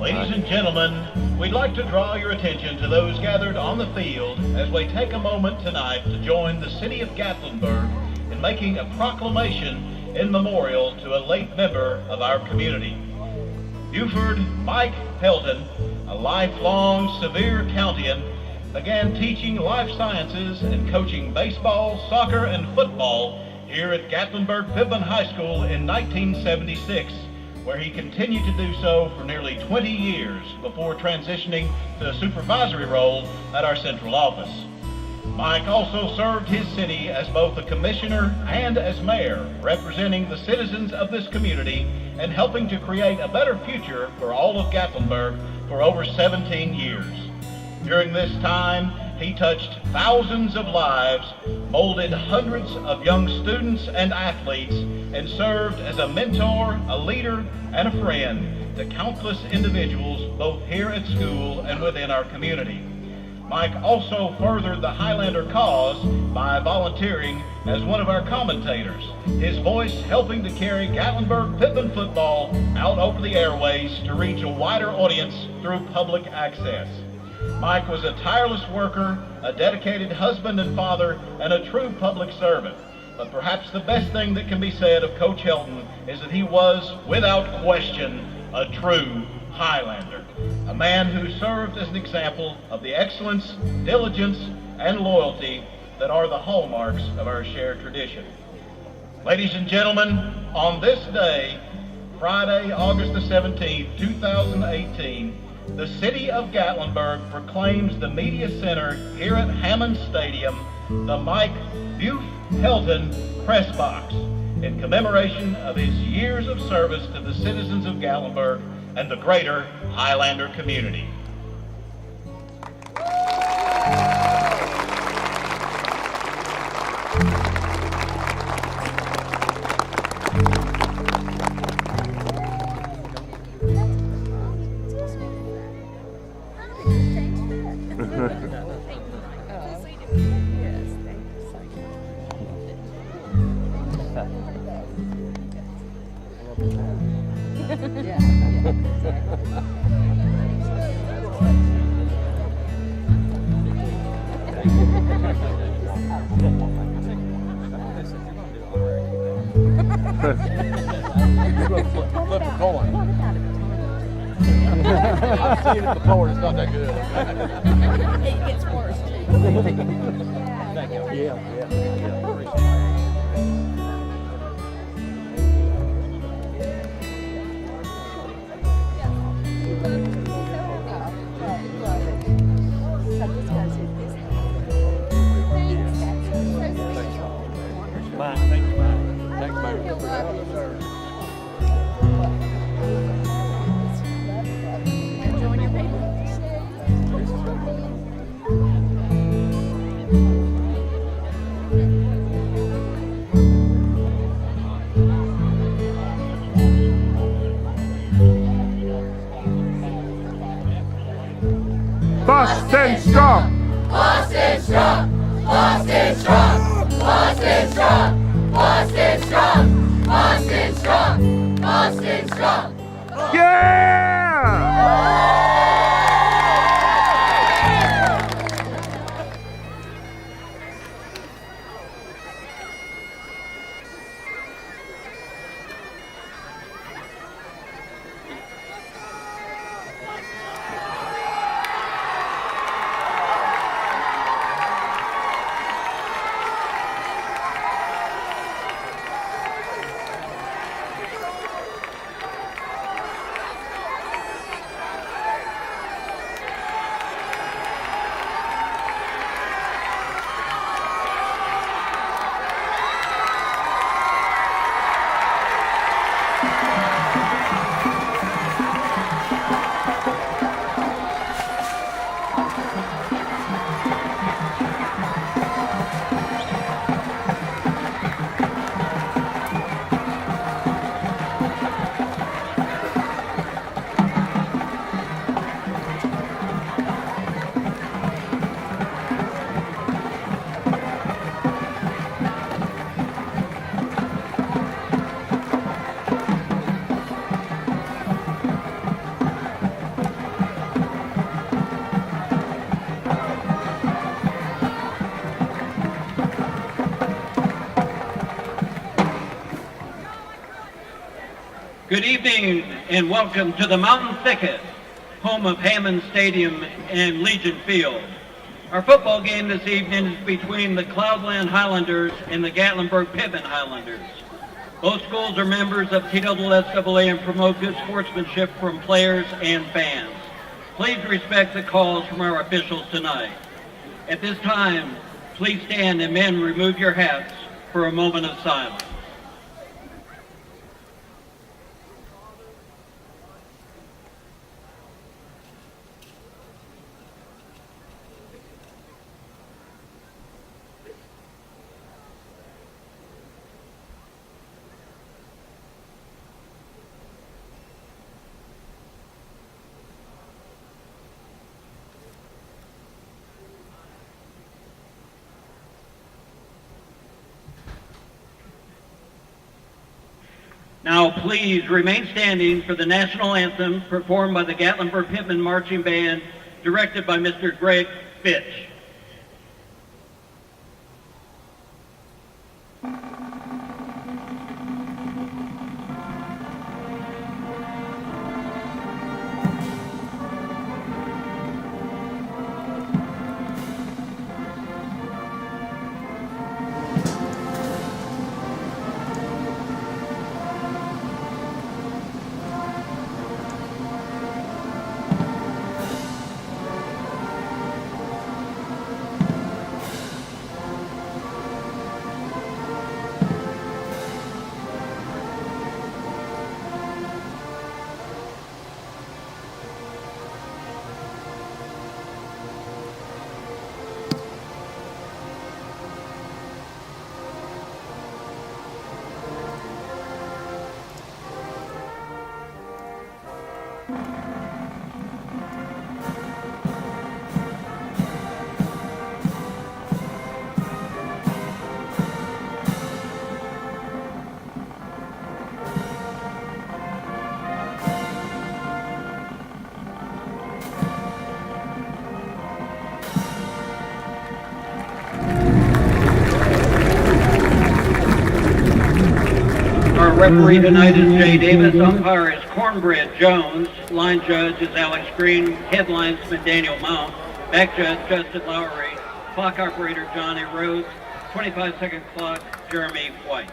Ladies and gentlemen, we'd like to draw your attention to those gathered on the field as we take a moment tonight to join the city of Gatlinburg in making a proclamation in memorial to a late member of our community. Buford Mike Helton, a lifelong Sevier Countian, began teaching life sciences and coaching baseball, soccer, and football here at Gatlinburg-Pittman High School in 1976, where he continued to do so for nearly 20 years before transitioning to a supervisory role at our central office. Mike also served his city as both a commissioner and as mayor, representing the citizens of this community and helping to create a better future for all of Gatlinburg for over 17 years. During this time, he touched thousands of lives, molded hundreds of young students and athletes, and served as a mentor, a leader, and a friend to countless individuals both here at school and within our community. Mike also furthered the Highlander cause by volunteering as one of our commentators, his voice helping to carry Gatlinburg-Pittman football out over the airways to reach a wider audience through public access. Mike was a tireless worker, a dedicated husband and father, and a true public servant. But perhaps the best thing that can be said of Coach Helton is that he was, without question, a true Highlander. A man who served as an example of the excellence, diligence, and loyalty that are the hallmarks of our shared tradition. Ladies and gentlemen, on this day, Friday, August the 17th, 2018, the city of Gatlinburg proclaims the media center here at Hammond Stadium the Mike Buf Helton Press Box in commemoration of his years of service to the citizens of Gatlinburg and the greater Highlander community. Flip a coin. I've seen it before, it's not that good. It gets worse too. Thank you. Yeah. Appreciate it. Bye. Thank you. Bye. Thanks, Mayor. Join your paper. Boston strong! Boston strong! Boston strong! Boston strong! Boston strong! Boston strong! Boston strong! Yeah! Good evening and welcome to the Mountain Thicket, home of Hammond Stadium and Legion Field. Our football game this evening is between the Cloudland Highlanders and the Gatlinburg-Pittman Highlanders. Both schools are members of TSSAA and promote good sportsmanship from players and fans. Please respect the calls from our officials tonight. At this time, please stand and men remove your hats for a moment of silence. Now please remain standing for the national anthem performed by the Gatlinburg-Pittman Marching Band, directed by Mr. Greg Fitch. Referee tonight is Jay Davis. Umpire is Cornbread Jones. Line judge is Alex Green. Head linesman Daniel Mount. Back judge Justin Lowry. Clock operator Johnny Rhodes. 25-second clock Jeremy White.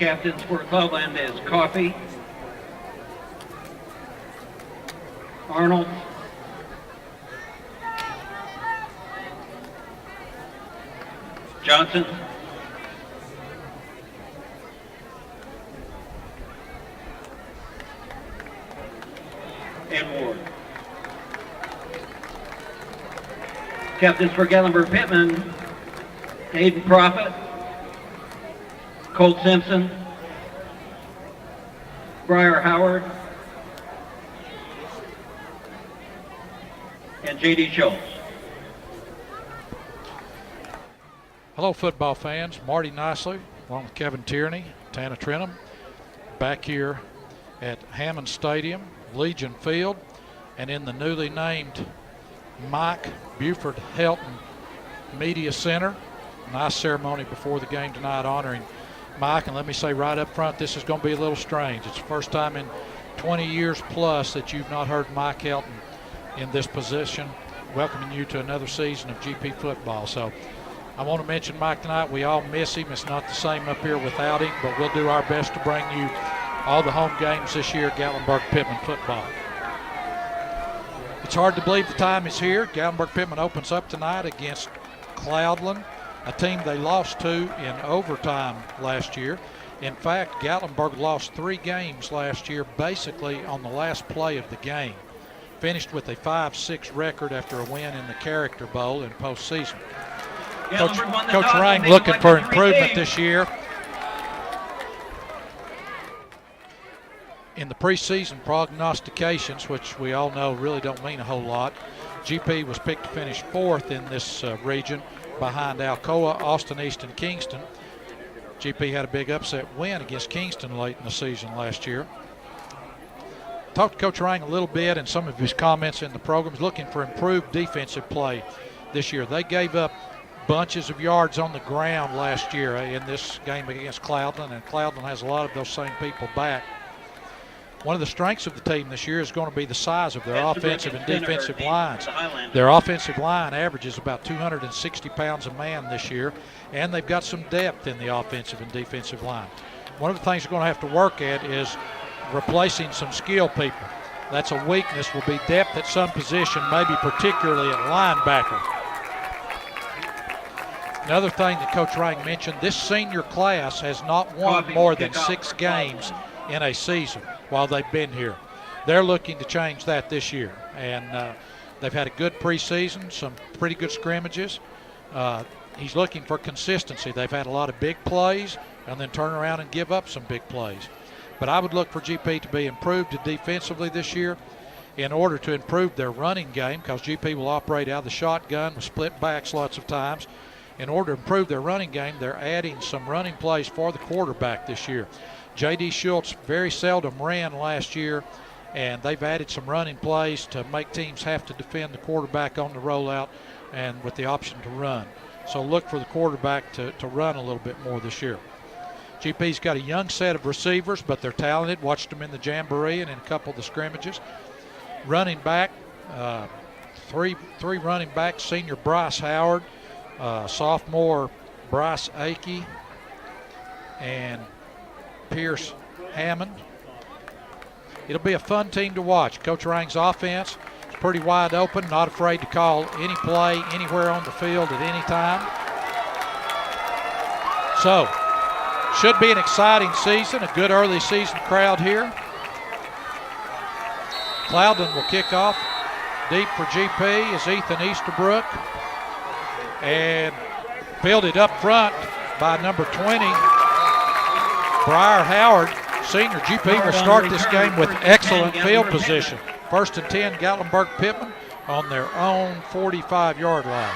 Captains for Cloudland is Coffey, Arnold, Johnson, and Ward. Captains for Gatlinburg-Pittman, Hayden Prophet, Colt Simpson, Briar Howard, and J.D. Schultz. Hello, football fans. Marty Nicely, along with Kevin Tierney, Tana Trenum, back here at Hammond Stadium, Legion Field, and in the newly named Mike Buford Helton Media Center. Nice ceremony before the game tonight honoring Mike, and let me say right up front, this is going to be a little strange. It's the first time in 20 years plus that you've not heard Mike Helton in this position welcoming you to another season of GP football. So I want to mention Mike tonight. We all miss him. It's not the same up here without him, but we'll do our best to bring you all the home games this year, Gatlinburg-Pittman football. It's hard to believe the time is here. Gatlinburg-Pittman opens up tonight against Cloudland, a team they lost to in overtime last year. In fact, Gatlinburg lost 3 games last year basically on the last play of the game. Finished with a 5-6 record after a win in the Character Bowl in postseason. Coach Rang looking for improvement this year. In the preseason prognostications, which we all know really don't mean a whole lot, GP was picked to finish 4th in this region behind Alcoa, Austin East, and Kingston. GP had a big upset win against Kingston late in the season last year. Talked to Coach Rang a little bit in some of his comments in the program. He's looking for improved defensive play this year. They gave up bunches of yards on the ground last year in this game against Cloudland, and Cloudland has a lot of those same people back. One of the strengths of the team this year is going to be the size of their offensive and defensive lines. Their offensive line averages about 260 pounds a man this year, and they've got some depth in the offensive and defensive line. One of the things they're going to have to work at is replacing some skill people. That's a weakness, will be depth at some position, maybe particularly at linebacker. Another thing that Coach Rang mentioned, this senior class has not won more than 6 games in a season while they've been here. They're looking to change that this year, and they've had a good preseason, some pretty good scrimmages. He's looking for consistency. They've had a lot of big plays and then turn around and give up some big plays. But I would look for GP to be improved defensively this year in order to improve their running game, because GP will operate out of the shotgun with split backs lots of times. In order to improve their running game, they're adding some running plays for the quarterback this year. J.D. Schultz very seldom ran last year, and they've added some running plays to make teams have to defend the quarterback on the rollout and with the option to run. So look for the quarterback to run a little bit more this year. GP's got a young set of receivers, but they're talented. Watched them in the Jamboree and in a couple of the scrimmages. Running back, three running backs, senior Bryce Howard, sophomore Bryce Akey, and Pierce Hammond. It'll be a fun team to watch. Coach Rang's offense is pretty wide open, not afraid to call any play anywhere on the field at any time. So, should be an exciting season, a good early season crowd here. Cloudland will kick off. Deep for GP is Ethan Easterbrook. And fielded up front by number 20, Briar Howard, senior. GP will start this game with excellent field position. 1st and 10, Gatlinburg-Pittman on their own 45-yard line.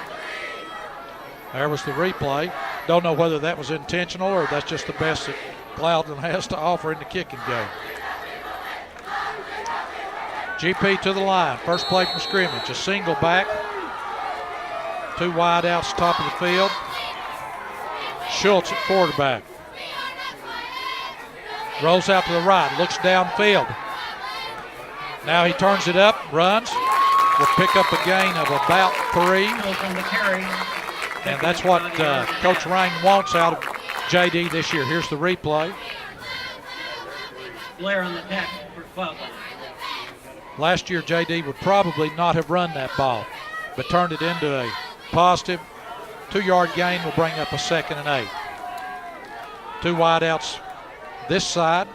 There was the replay. Don't know whether that was intentional or that's just the best that Cloudland has to offer in the kicking game. GP to the line. First play from scrimmage. A single back. 2 wide outs, top of the field. Schultz at quarterback. Rolls out to the right, looks downfield. Now he turns it up, runs. Will pick up a gain of about 3. And that's what Coach Rang wants out of JD this year. Here's the replay. Blair on the tackle for Cloudland. Last year, JD would probably not have run that ball, but turned it into a positive 2-yard gain. Will bring up a 2nd and 8. 2 wide outs this side.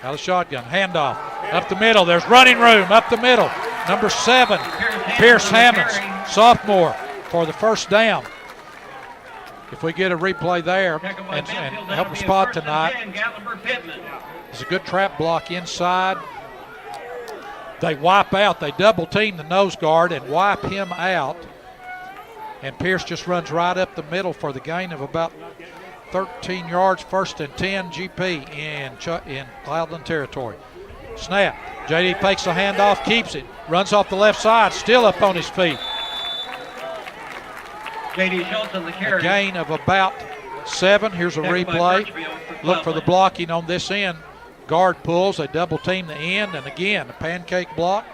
Out of shotgun, handoff up the middle. There's running room up the middle. Number 7, Pierce Hammonds, sophomore, for the first down. If we get a replay there and help the spot tonight, it's a good trap block inside. They wipe out, they double team the nose guard and wipe him out. And Pierce just runs right up the middle for the gain of about 13 yards, 1st and 10, GP in Cloudland territory. Snap, JD fakes the handoff, keeps it, runs off the left side, still up on his feet. JD Schultz on the carry. A gain of about 7. Here's a replay. Look for the blocking on this end. Guard pulls, they double team the end, and again, a pancake block.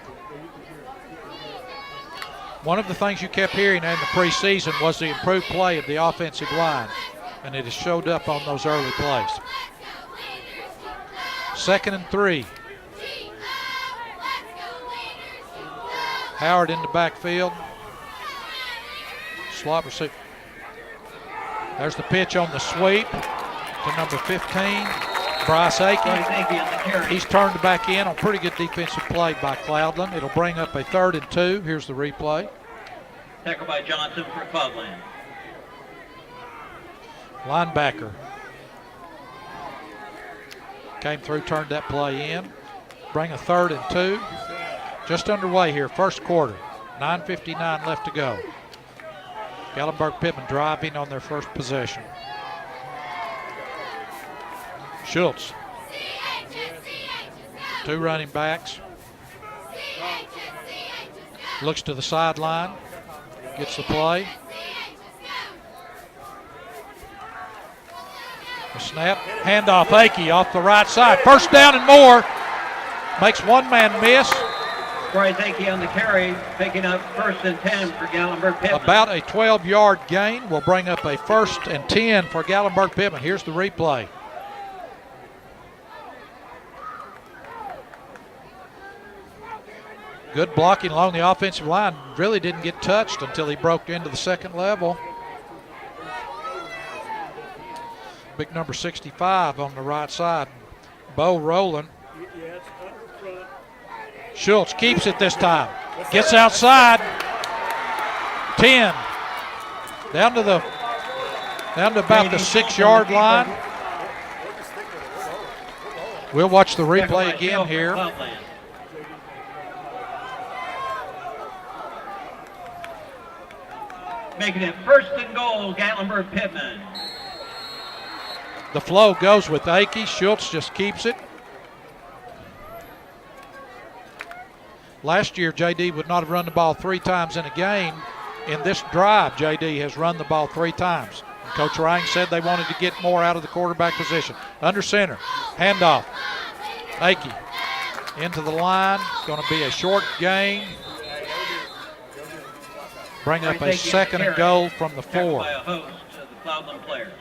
One of the things you kept hearing in the preseason was the improved play of the offensive line, and it has showed up on those early plays. 2nd and 3. Howard in the backfield. Slot receiver. There's the pitch on the sweep to number 15, Bryce Akey. He's turned back in on pretty good defensive play by Cloudland. It'll bring up a 3rd and 2. Here's the replay. Tackle by Johnson for Cloudland. Linebacker. Came through, turned that play in. Bring a 3rd and 2. Just underway here, first quarter. 9:59 left to go. Gatlinburg-Pittman driving on their first possession. Schultz. 2 running backs. Looks to the sideline. Gets the play. The snap. Handoff, Akey off the right side. First down and more. Makes one man miss. Bryce Akey on the carry, picking up 1st and 10 for Gatlinburg-Pittman. About a 12-yard gain will bring up a 1st and 10 for Gatlinburg-Pittman. Here's the replay. Good blocking along the offensive line. Really didn't get touched until he broke into the second level. Big number 65 on the right side. Bo Rowland. Schultz keeps it this time. Gets outside. 10. Down to about the 6-yard line. We'll watch the replay again here. Making it 1st and goal, Gatlinburg-Pittman. The flow goes with Akey. Schultz just keeps it. Last year, J.D. would not have run the ball 3 times in a game. In this drive, J.D. has run the ball 3 times. And Coach Rang said they wanted to get more out of the quarterback position. Under center, handoff. Akey into the line. Going to be a short gain. Bring up a 2nd and goal from the 4. By a host of the Cloudland players.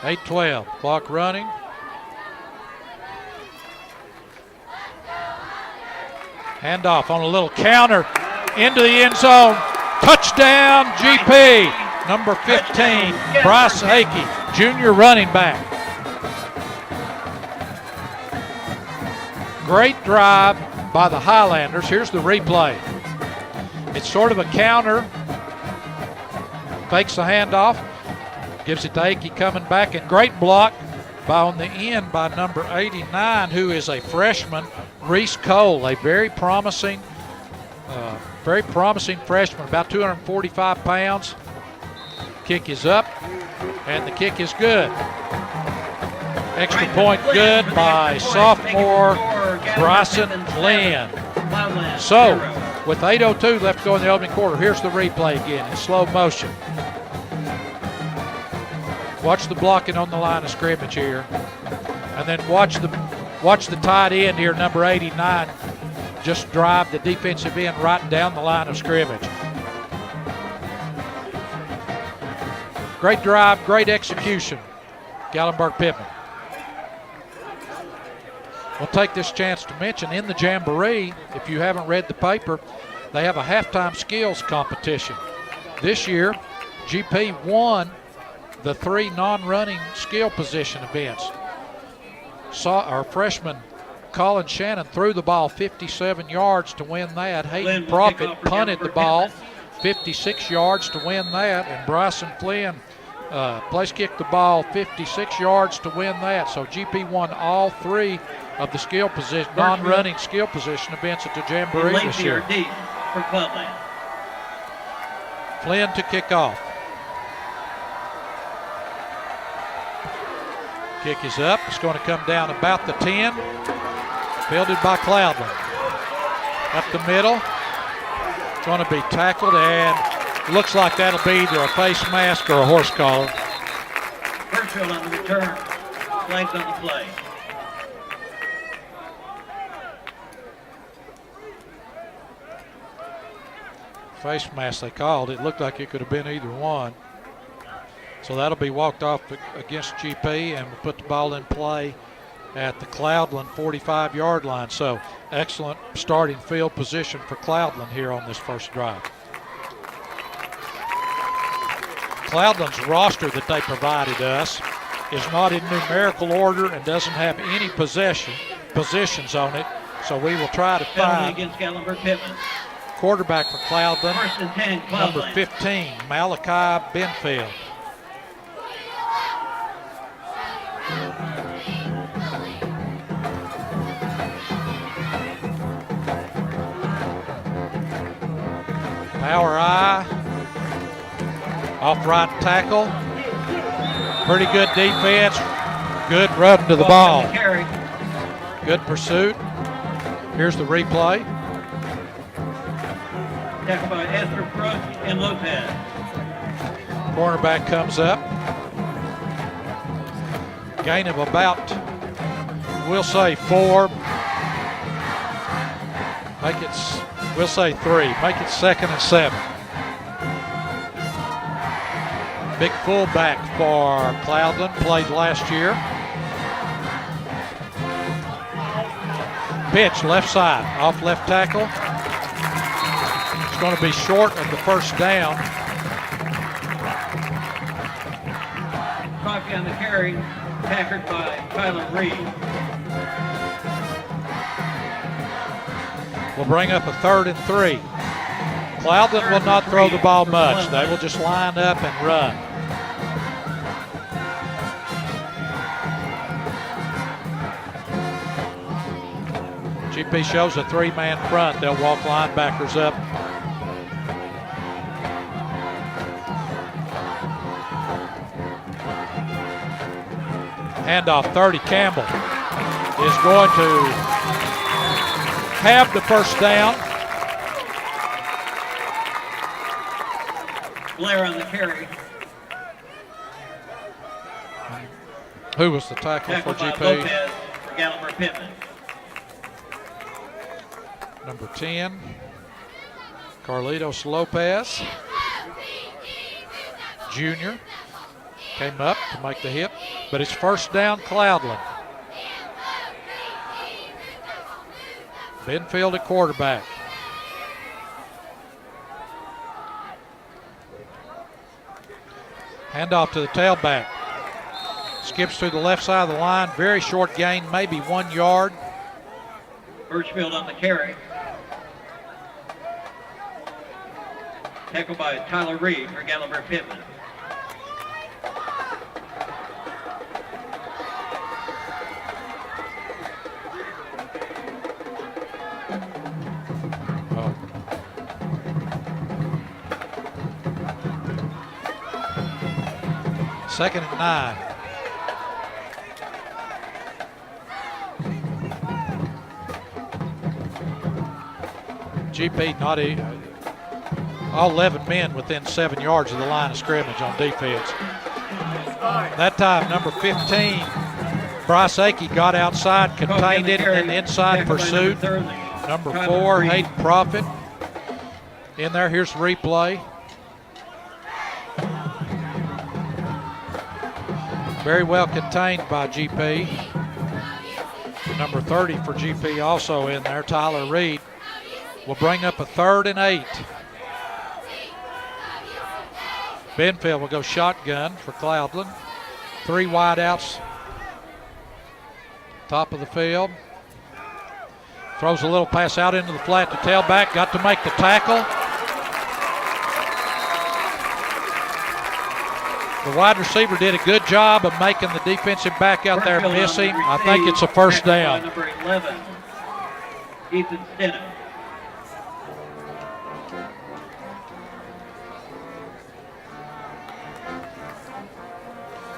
(8:12) clock running. Handoff on a little counter into the end zone. Touchdown, GP. Number 15, Bryce Akey, junior running back. Great drive by the Highlanders. Here's the replay. It's sort of a counter. Fakes the handoff. Gives it to Akey coming back. And great block on the end by number 89, who is a freshman, Reese Cole, a very promising freshman, about 245 pounds. Kick is up, and the kick is good. Extra point good by sophomore Bryson Flynn. So, with 8:02 left to go in the opening quarter, here's the replay again in slow motion. Watch the blocking on the line of scrimmage here, and then watch the tight end here, number 89, just drive the defensive end right down the line of scrimmage. Great drive, great execution, Gatlinburg-Pittman. We'll take this chance to mention in the Jamboree, if you haven't read the paper, they have a halftime skills competition. This year, GP won the 3 non-running skill position events. Our freshman Colin Shannon threw the ball 57 yards to win that. Hayden Profit punted the ball 56 yards to win that. And Bryson Flynn place kicked the ball 56 yards to win that. So GP won all 3 of the skill position, non-running skill position events at the Jamboree this year. For Cloudland. Flynn to kick off. Kick is up. It's going to come down about the 10. Fielded by Cloudland. up the middle. Going to be tackled, and looks like that'll be either a face mask or a horse collar. Birchfield on the return. Flags on the play. Face mask they called. It looked like it could have been either one. So that'll be walked off against GP, and we'll put the ball in play at the Cloudland 45-yard line. So excellent starting field position for Cloudland here on this first drive. Cloudland's roster that they provided us is not in numerical order and doesn't have any positions on it. So we will try to find against Gatlinburg-Pittman. Quarterback for Cloudland, First and 10, Cloudland. number 15, Malachi Benfield. Power eye, off right tackle. Pretty good defense, good run to the ball. Good pursuit. Here's the replay. Tackled by Esther Brooks and Lopez. Cornerback comes up. Gain of about, we'll say 4. Make it, we'll say 3. Make it 2nd and 7. Big fullback for Cloudland, played last year. Pitch left side, off left tackle. It's going to be short of the first down. Coffee on the carry, tackled by Tyler Reed. Will bring up a 3rd and 3. Cloudland will not throw the ball much. They will just line up and run. GP shows a 3-man front. They'll walk linebackers up. Handoff, 30, Campbell is going to have the first down. Blair on the carry. Who was the tackle for Tackled by GP? Lopez for Gatlinburg-Pittman. Number 10, Carlitos Lopez, junior, came up to make the hit, but it's first down Cloudland. Benfield at quarterback. Handoff to the tailback. Skips through the left side of the line. Very short gain, maybe 1 yard. Birchfield on the carry. Tackled by Tyler Reed for Gatlinburg-Pittman. Second and 9. GP not all 11 men within 7 yards of the line of scrimmage on defense. That time, number 15, Bryce Akey got outside, contained it in inside pursuit. Number 4, Hayden Profit in there. Here's the replay. Very well contained by GP. Number 30 for GP also in there, Tyler Reed. Will bring up a 3rd and 8. Benfield will go shotgun for Cloudland. 3 wideouts. Top of the field. Throws a little pass out into the flat to tailback. Got to make the tackle. The wide receiver did a good job of making the defensive back out there miss him. I think it's a first down. Number 11, Ethan Stenham.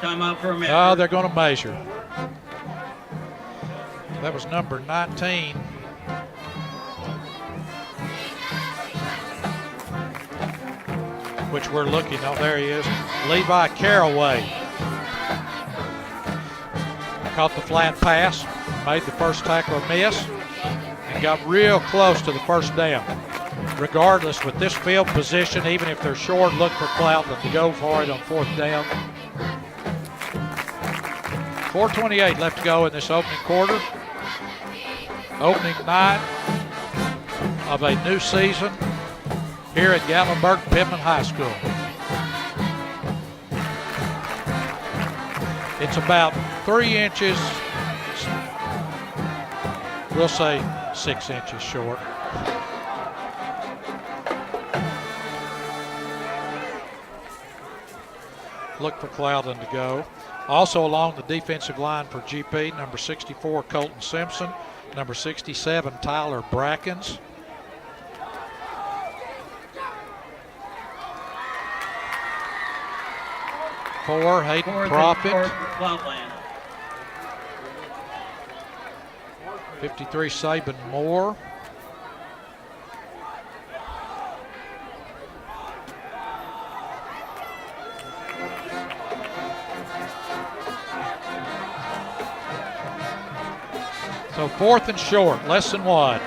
Timeout for a minute. Oh, they're going to measure. That was number 19. which we're looking. Oh, there he is. Levi Caraway caught the flat pass, made the first tackle a miss, and got real close to the first down. Regardless, with this field position, even if they're short, look for Cloudland to go for it on 4th down. 4:28 left to go in this opening quarter. Opening night of a new season here at Gatlinburg Pittman High School. It's about 3 inches, we'll say 6 inches short. Look for Cloudland to go. Also along the defensive line for GP, number 64, Colton Simpson, number 67, Tyler Brackens. Four, Hayden Profit. 53, Saban Moore. So 4th and short, less than 1.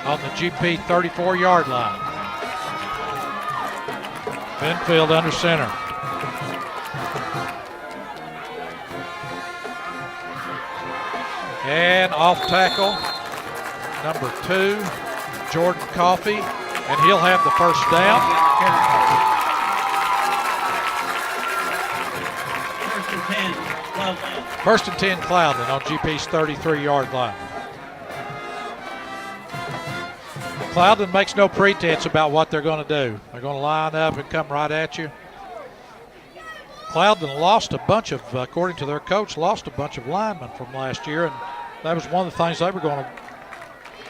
On the GP 34-yard line. Benfield under center. And off tackle, number 2, Jordan Coffey, and he'll have the first down. First and 10, Cloudland on GP's 33-yard line. Cloudland makes no pretense about what they're going to do. They're going to line up and come right at you. Cloudland lost a bunch of, according to their coach, lost a bunch of linemen from last year, and that was one of the things they were going to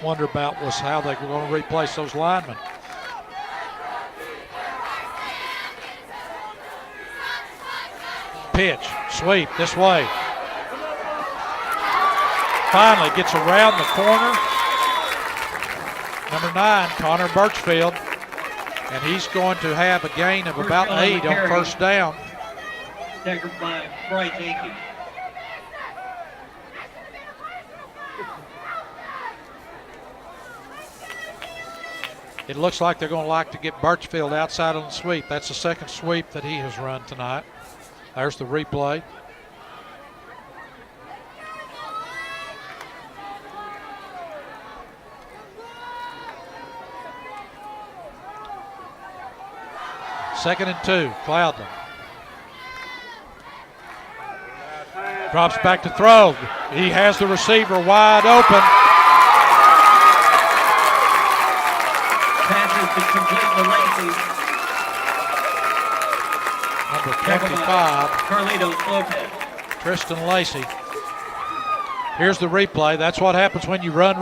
wonder about was how they were going to replace those linemen. Pitch, sweep this way. Finally gets around the corner. Number 9, Connor Birchfield, and he's going to have a gain of about 8 on first down. Tackled by Bryce Aiken. It looks like they're going to like to get Birchfield outside on the sweep. That's the second sweep that he has run tonight. There's the replay. Second and 2, Cloudland. Drops back to throw. He has the receiver wide open. Passes to complete the Lacey. Number 25. Carlitos Lopez. Tristan Lacey. Here's the replay. That's what happens when you run.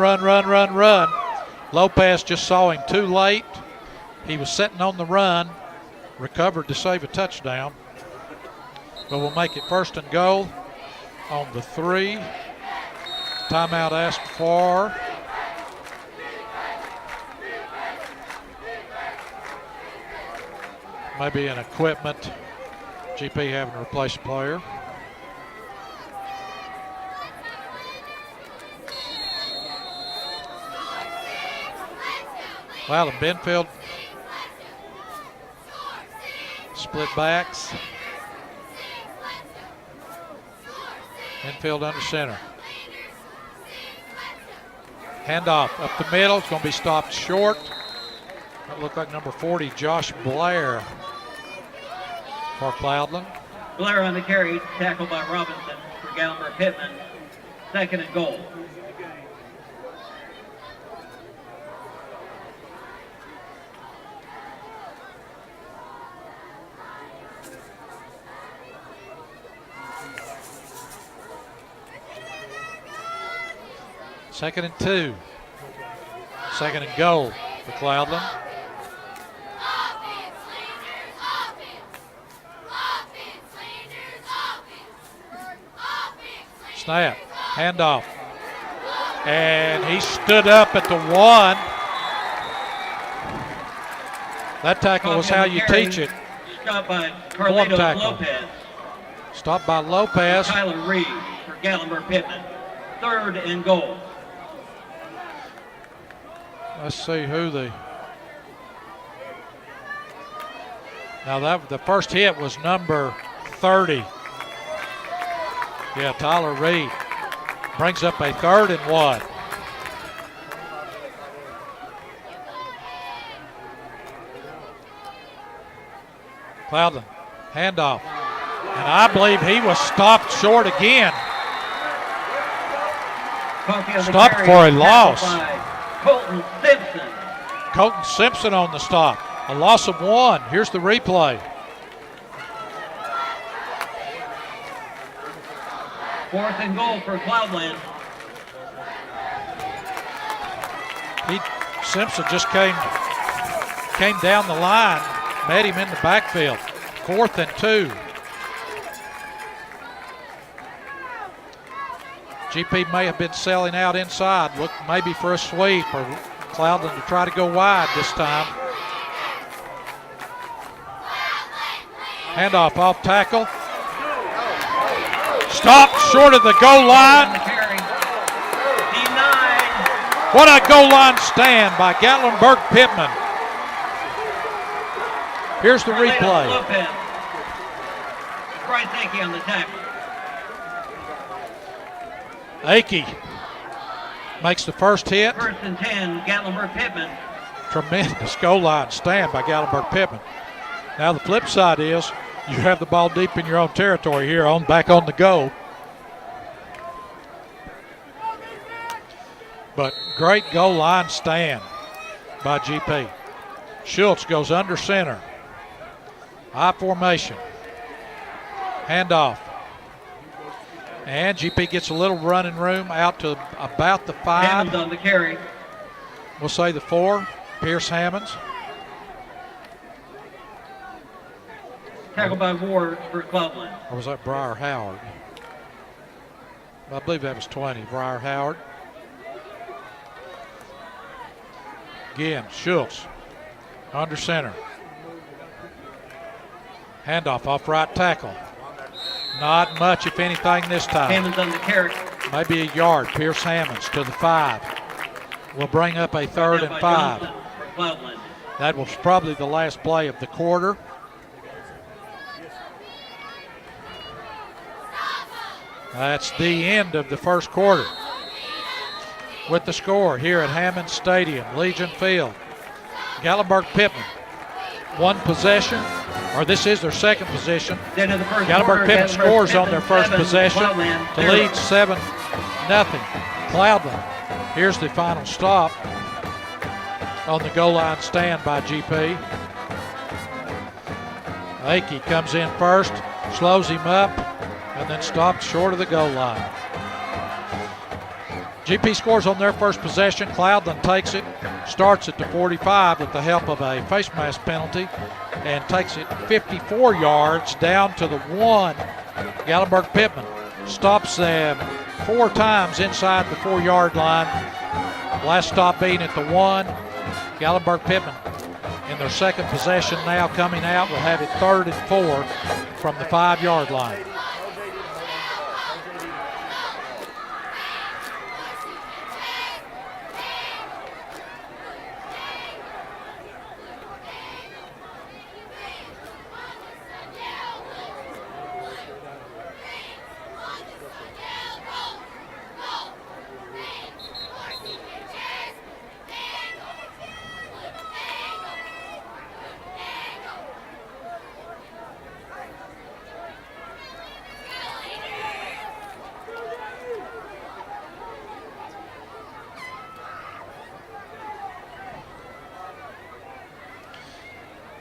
Lopez just saw him too late. He was sitting on the run, recovered to save a touchdown. But we'll make it first and goal on the 3. Timeout asked for. Maybe an equipment. GP having to replace a player. Well, and Benfield split backs. Benfield under center. Handoff up the middle. It's going to be stopped short. That looked like number 40, Josh Blair for Cloudland. Blair on the carry, tackled by Robinson for Gatlinburg Pittman. Second and goal. Second and 2. Second and goal for Cloudland. Snap, handoff. And he stood up at the 1. That tackle was how you teach it. Stopped by Carlitos Lopez. Stopped by Lopez. Tyler Reed for Gatlinburg Pittman. 3rd and goal. Let's see who Now the first hit was number 30. Yeah, Tyler Reed brings up a 3rd and 1. Cloudland, handoff. And I believe he was stopped short again. Stopped for a loss. Colton Simpson. Colton Simpson on the stop. A loss of 1. Here's the replay. 4th and goal for Cloudland. Simpson just came down the line, met him in the backfield. 4th and 2. GP may have been selling out inside, look maybe for a sweep, or Cloudland to try to go wide this time. Handoff off tackle. Stopped short of the goal line. What a goal line stand by Gatlinburg Pittman. Here's the replay. Bryce Akey on the tackle. Akey makes the first hit. 1st and 10, Gatlinburg Pittman. Tremendous goal line stand by Gatlinburg Pittman. Now the flip side is you have the ball deep in your own territory here, back on the go. But great goal line stand by GP. Schultz goes under center. I formation. Handoff. And GP gets a little running room out to about the 5. Hammonds on the carry. We'll say the 4, Pierce Hammonds. Tackled by Ward for Cloudland. Or was that Briar Howard? I believe that was 20, Briar Howard. Again, Schultz under center. Handoff off right tackle. Not much, if anything, this time. Hammonds on the carry. Maybe a yard. Pierce Hammonds to the 5. Will bring up a 3rd and 5. That was probably the last play of the quarter. That's the end of the first quarter. With the score here at Hammond Stadium, Legion Field. Gatlinburg Pittman, 1 possession, or this is their 2nd possession. Gatlinburg Pittman scores on their first possession to lead 7-0. Cloudland, here's the final stop on the goal line stand by GP. Akey comes in first, slows him up, and then stopped short of the goal line. GP scores on their first possession. Cloudland takes it, starts at the 45 with the help of a face mask penalty, and takes it 54 yards down to the 1. Gatlinburg Pittman stops them 4 times inside the 4-yard line. Last stop being at the 1. Gatlinburg Pittman in their 2nd possession now coming out will have it 3rd and 4 from the 5-yard line.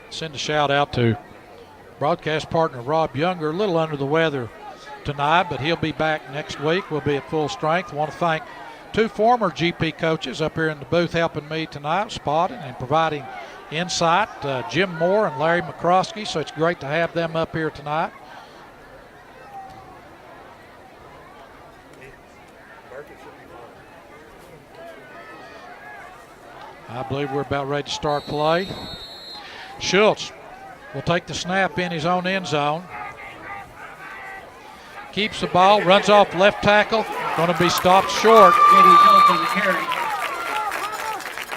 Send a shout out to broadcast partner Rob Younger, a little under the weather tonight, but he'll be back next week. We'll be at full strength. I want to thank 2 former GP coaches up here in the booth helping me tonight, spotting and providing insight, Jim Moore and Larry McCroskey, so it's great to have them up here tonight. I believe we're about ready to start play. Schultz will take the snap in his own end zone. Keeps the ball, runs off left tackle, going to be stopped short. J.D. Schultz on the carry.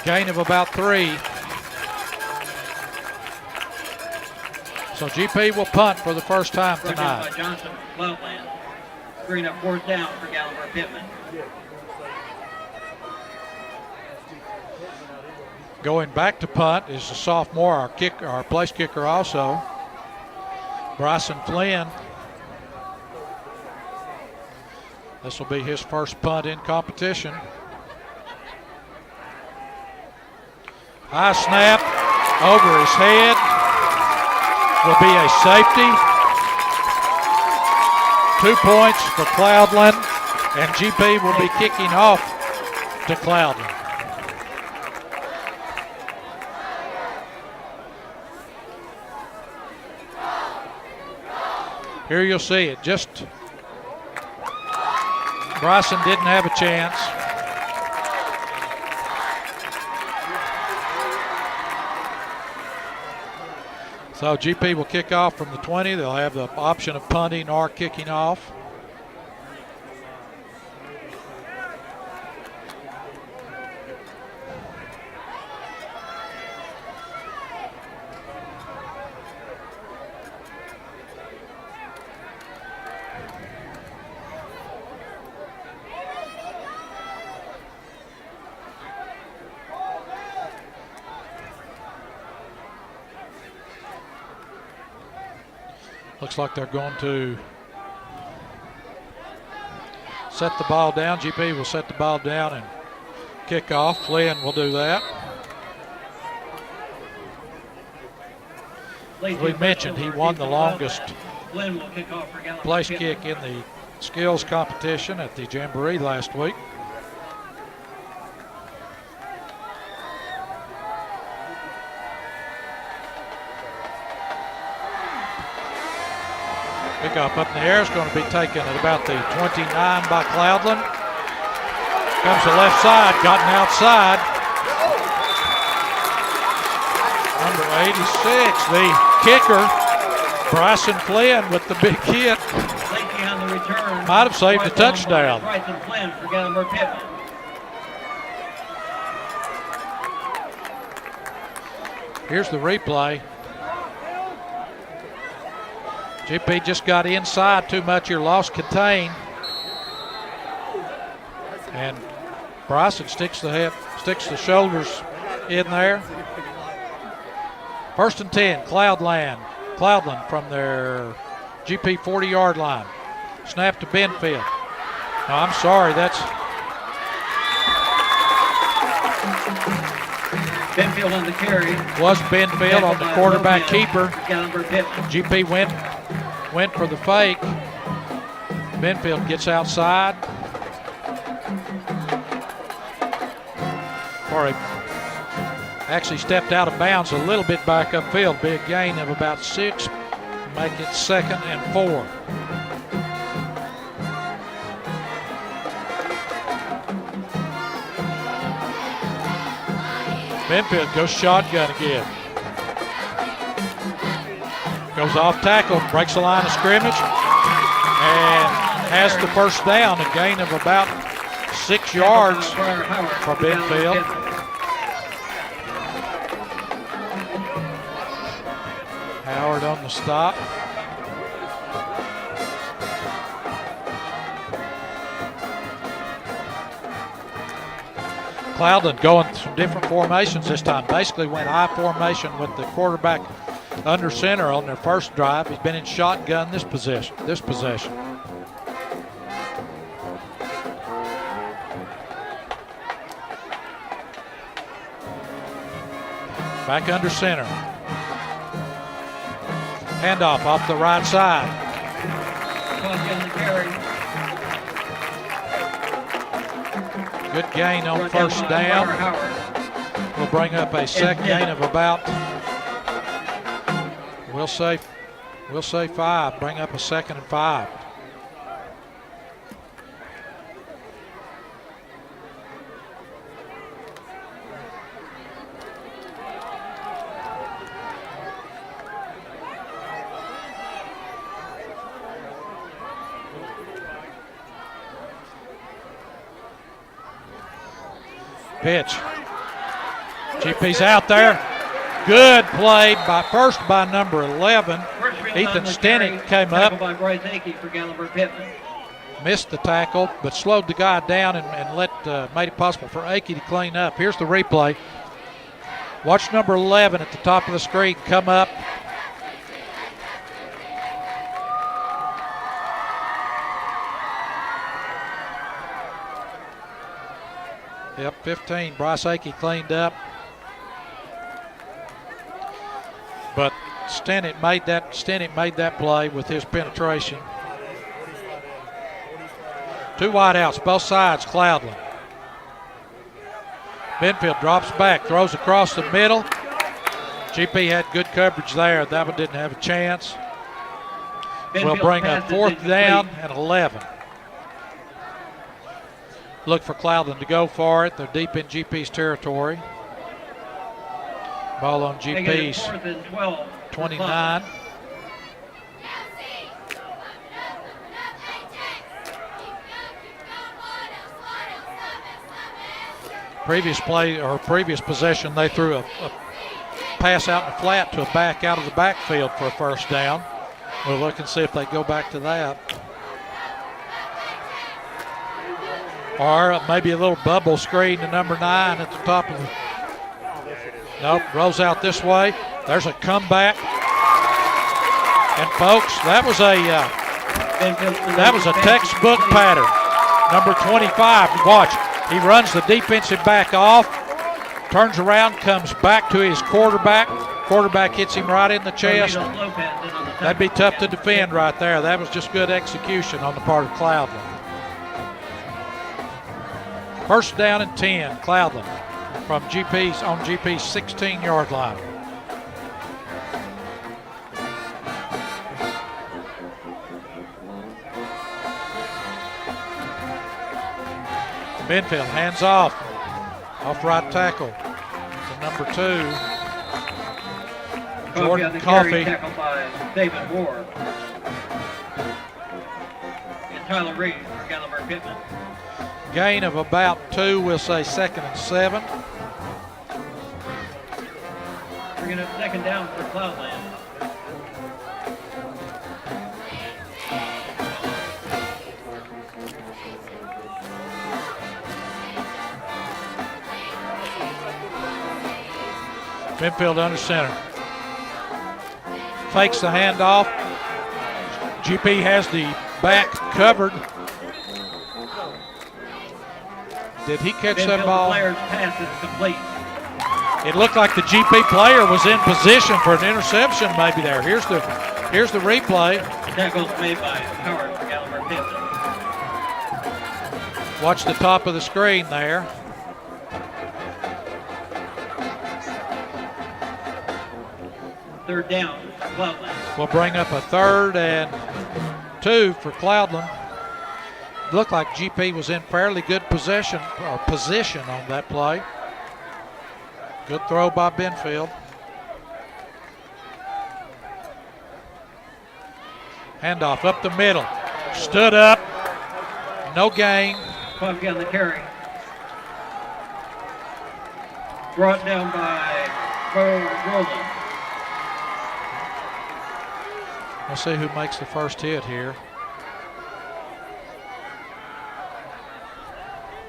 Gain of about 3. So GP will punt for the first time Brought tonight. down by Johnson from Cloudland. Bringing up 4th down for Gallenberg Pittman. Going back to punt is the sophomore, our place kicker also, Bryson Flynn. This will be his first punt in competition. High snap over his head. Will be a safety. 2 points for Cloudland, and GP will be kicking off to Cloudland. Here you'll see it. Just Bryson didn't have a chance. So GP will kick off from the 20. They'll have the option of punting or kicking off. Looks like they're going to set the ball down. GP will set the ball down and kick off. Flynn will do that. As we mentioned, he won the longest place kick in the skills competition at the Jamboree last week. Pickup up in the air is going to be taken at about the 29 by Cloudland. Comes to left side, gotten outside. Number 86, the kicker, Bryson Flynn with the big hit. On the return. Might have saved a touchdown. Bryson Flynn for Gallenberg Pittman. Here's the replay. GP just got inside too much. Your loss contained. And Bryson sticks the shoulders in there. 1st and 10, Cloudland from their GP 40-yard line. Snap to Benfield. No, I'm sorry, that's Benfield on the carry. Was Benfield on the quarterback keeper. Gallenberg Pittman. GP went for the fake. Benfield gets outside. Actually stepped out of bounds a little bit back upfield. Big gain of about 6. Make it 2nd and 4. Benfield goes shotgun again. Goes off tackle, breaks the line of scrimmage, and has the first down, a gain of about 6 yards for Benfield. Howard on the stop. Cloudland going some different formations this time. Basically went I formation with the quarterback under center on their first drive. He's been in shotgun this possession. Back under center. Handoff off the right side. Good gain on first down. We'll bring up a second gain of about, we'll say 5. Bring up a 2nd and 5. Pitch. GP's out there. Good play by number 11. Ethan Stenick came up. By Bryce Akey for Gatlinburg Pittman. Missed the tackle, but slowed the guy down and made it possible for Akey to clean up. Here's the replay. Watch number 11 at the top of the screen come up. Yep, 15. Bryce Akey cleaned up. But Stenick made that play with his penetration. 2 wideouts, both sides, Cloudland. Benfield drops back, throws across the middle. GP had good coverage there. That one didn't have a chance. We'll bring a 4th down and 11. Look for Cloudland to go for it. They're deep in GP's territory. Ball on GP's 29. Previous possession, they threw a pass out in the flat to a back out of the backfield for a 1st down. We'll look and see if they go back to that. Or maybe a little bubble screen to number 9 at the top of the. Nope, rolls out this way. There's a comeback. And folks, that was a textbook pattern. Number 25, watch. He runs the defensive back off, turns around, comes back to his quarterback. Quarterback hits him right in the chest. That'd be tough to defend right there. That was just good execution on the part of Cloudland. 1st down and 10, Cloudland from GP's 16-yard line. Benfield hands off right tackle to number 2. Jordan Coffey. Tackled by David Ward. And Tyler Reed for Gatlinburg Pittman. Gain of about 2, we'll say 2nd and 7. Bringing up 2nd down for Cloudland. Benfield under center. Fakes the handoff. GP has the back covered. Did he catch Benfield that ball? Player's pass is complete. It looked like the GP player was in position for an interception maybe there. Here's the replay. Tackles made by Howard for Gatlinburg Pittman. Watch the top of the screen there. Third down for Cloudland. We'll bring up a 3rd and 2 for Cloudland. Looked like GP was in fairly good position on that play. Good throw by Benfield. Handoff up the middle. Stood up. No gain. Coffey on the carry. Brought down by Rowland. Let's see who makes the first hit here.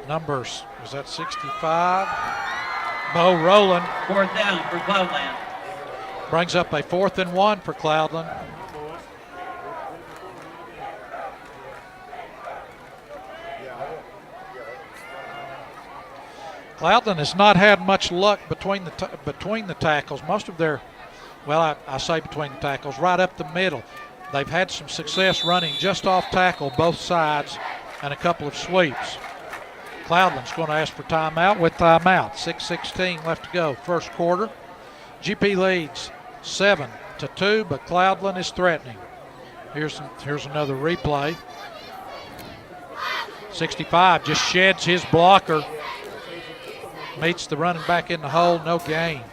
Numbers, was that 65? Bo Rowland. 4th down for Cloudland. Brings up a 4th and 1 for Cloudland. Cloudland has not had much luck between the tackles. Most of their, well, I say between the tackles, right up the middle. They've had some success running just off tackle both sides and a couple of sweeps. Cloudland's going to ask for timeout with timeout. 6:16 left to go, 1st quarter. GP leads 7-2, but Cloudland is threatening. Here's another replay. 65 just sheds his blocker. Meets the running back in the hole, no gain.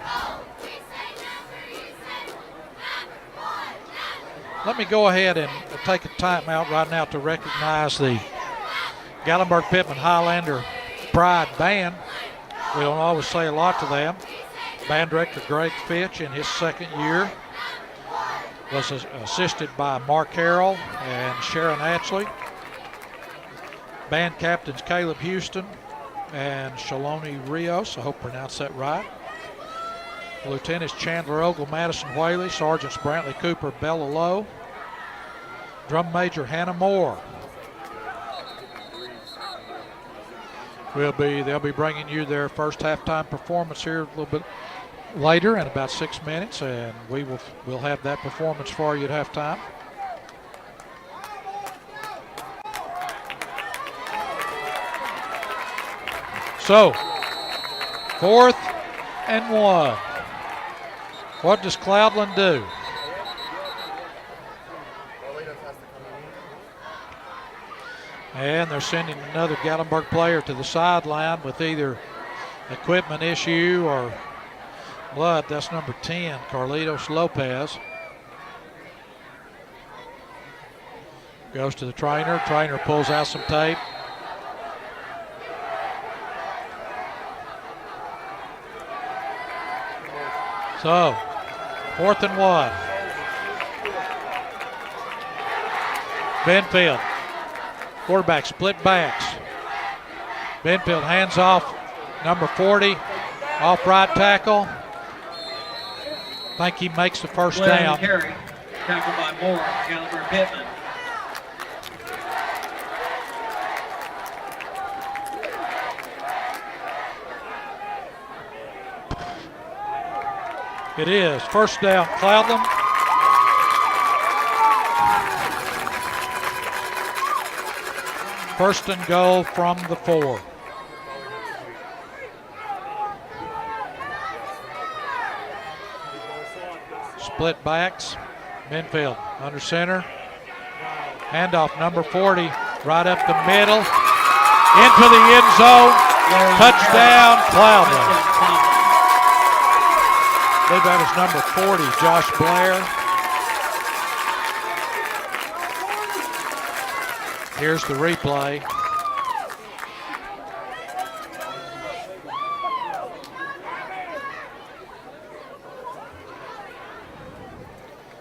Let me go ahead and take a timeout right now to recognize the Gatlinburg Pittman Highlander Pride Band. We don't always say a lot to them. Band director Greg Fitch in his second year was assisted by Mark Harrell and Sharon Atchley. Band captains Caleb Houston and Shaloni Rios, I hope I pronounced that right. Lieutenants Chandler Ogle, Madison Whaley, Sergeants Brantley Cooper, Bella Lowe. Drum Major Hannah Moore. They'll be bringing you their first halftime performance here a little bit later in about 6 minutes, and we'll have that performance for you at halftime. So, 4th and 1. What does Cloudland do? And they're sending another Gatlinburg player to the sideline with either equipment issue or blood. That's number 10, Carlitos Lopez. Goes to the trainer. Trainer pulls out some tape. So, 4th and 1. Benfield. Quarterback split backs. Benfield hands off number 40, off right tackle. I think he makes the first down. Carry, tackled by Moore, Gatlinburg Pittman. It is first down, Cloudland. First and goal from the 4. Split backs. Benfield under center. Handoff number 40 right up the middle. Into the end zone. Touchdown, Cloudland. I believe that is number 40, Josh Blair. Here's the replay.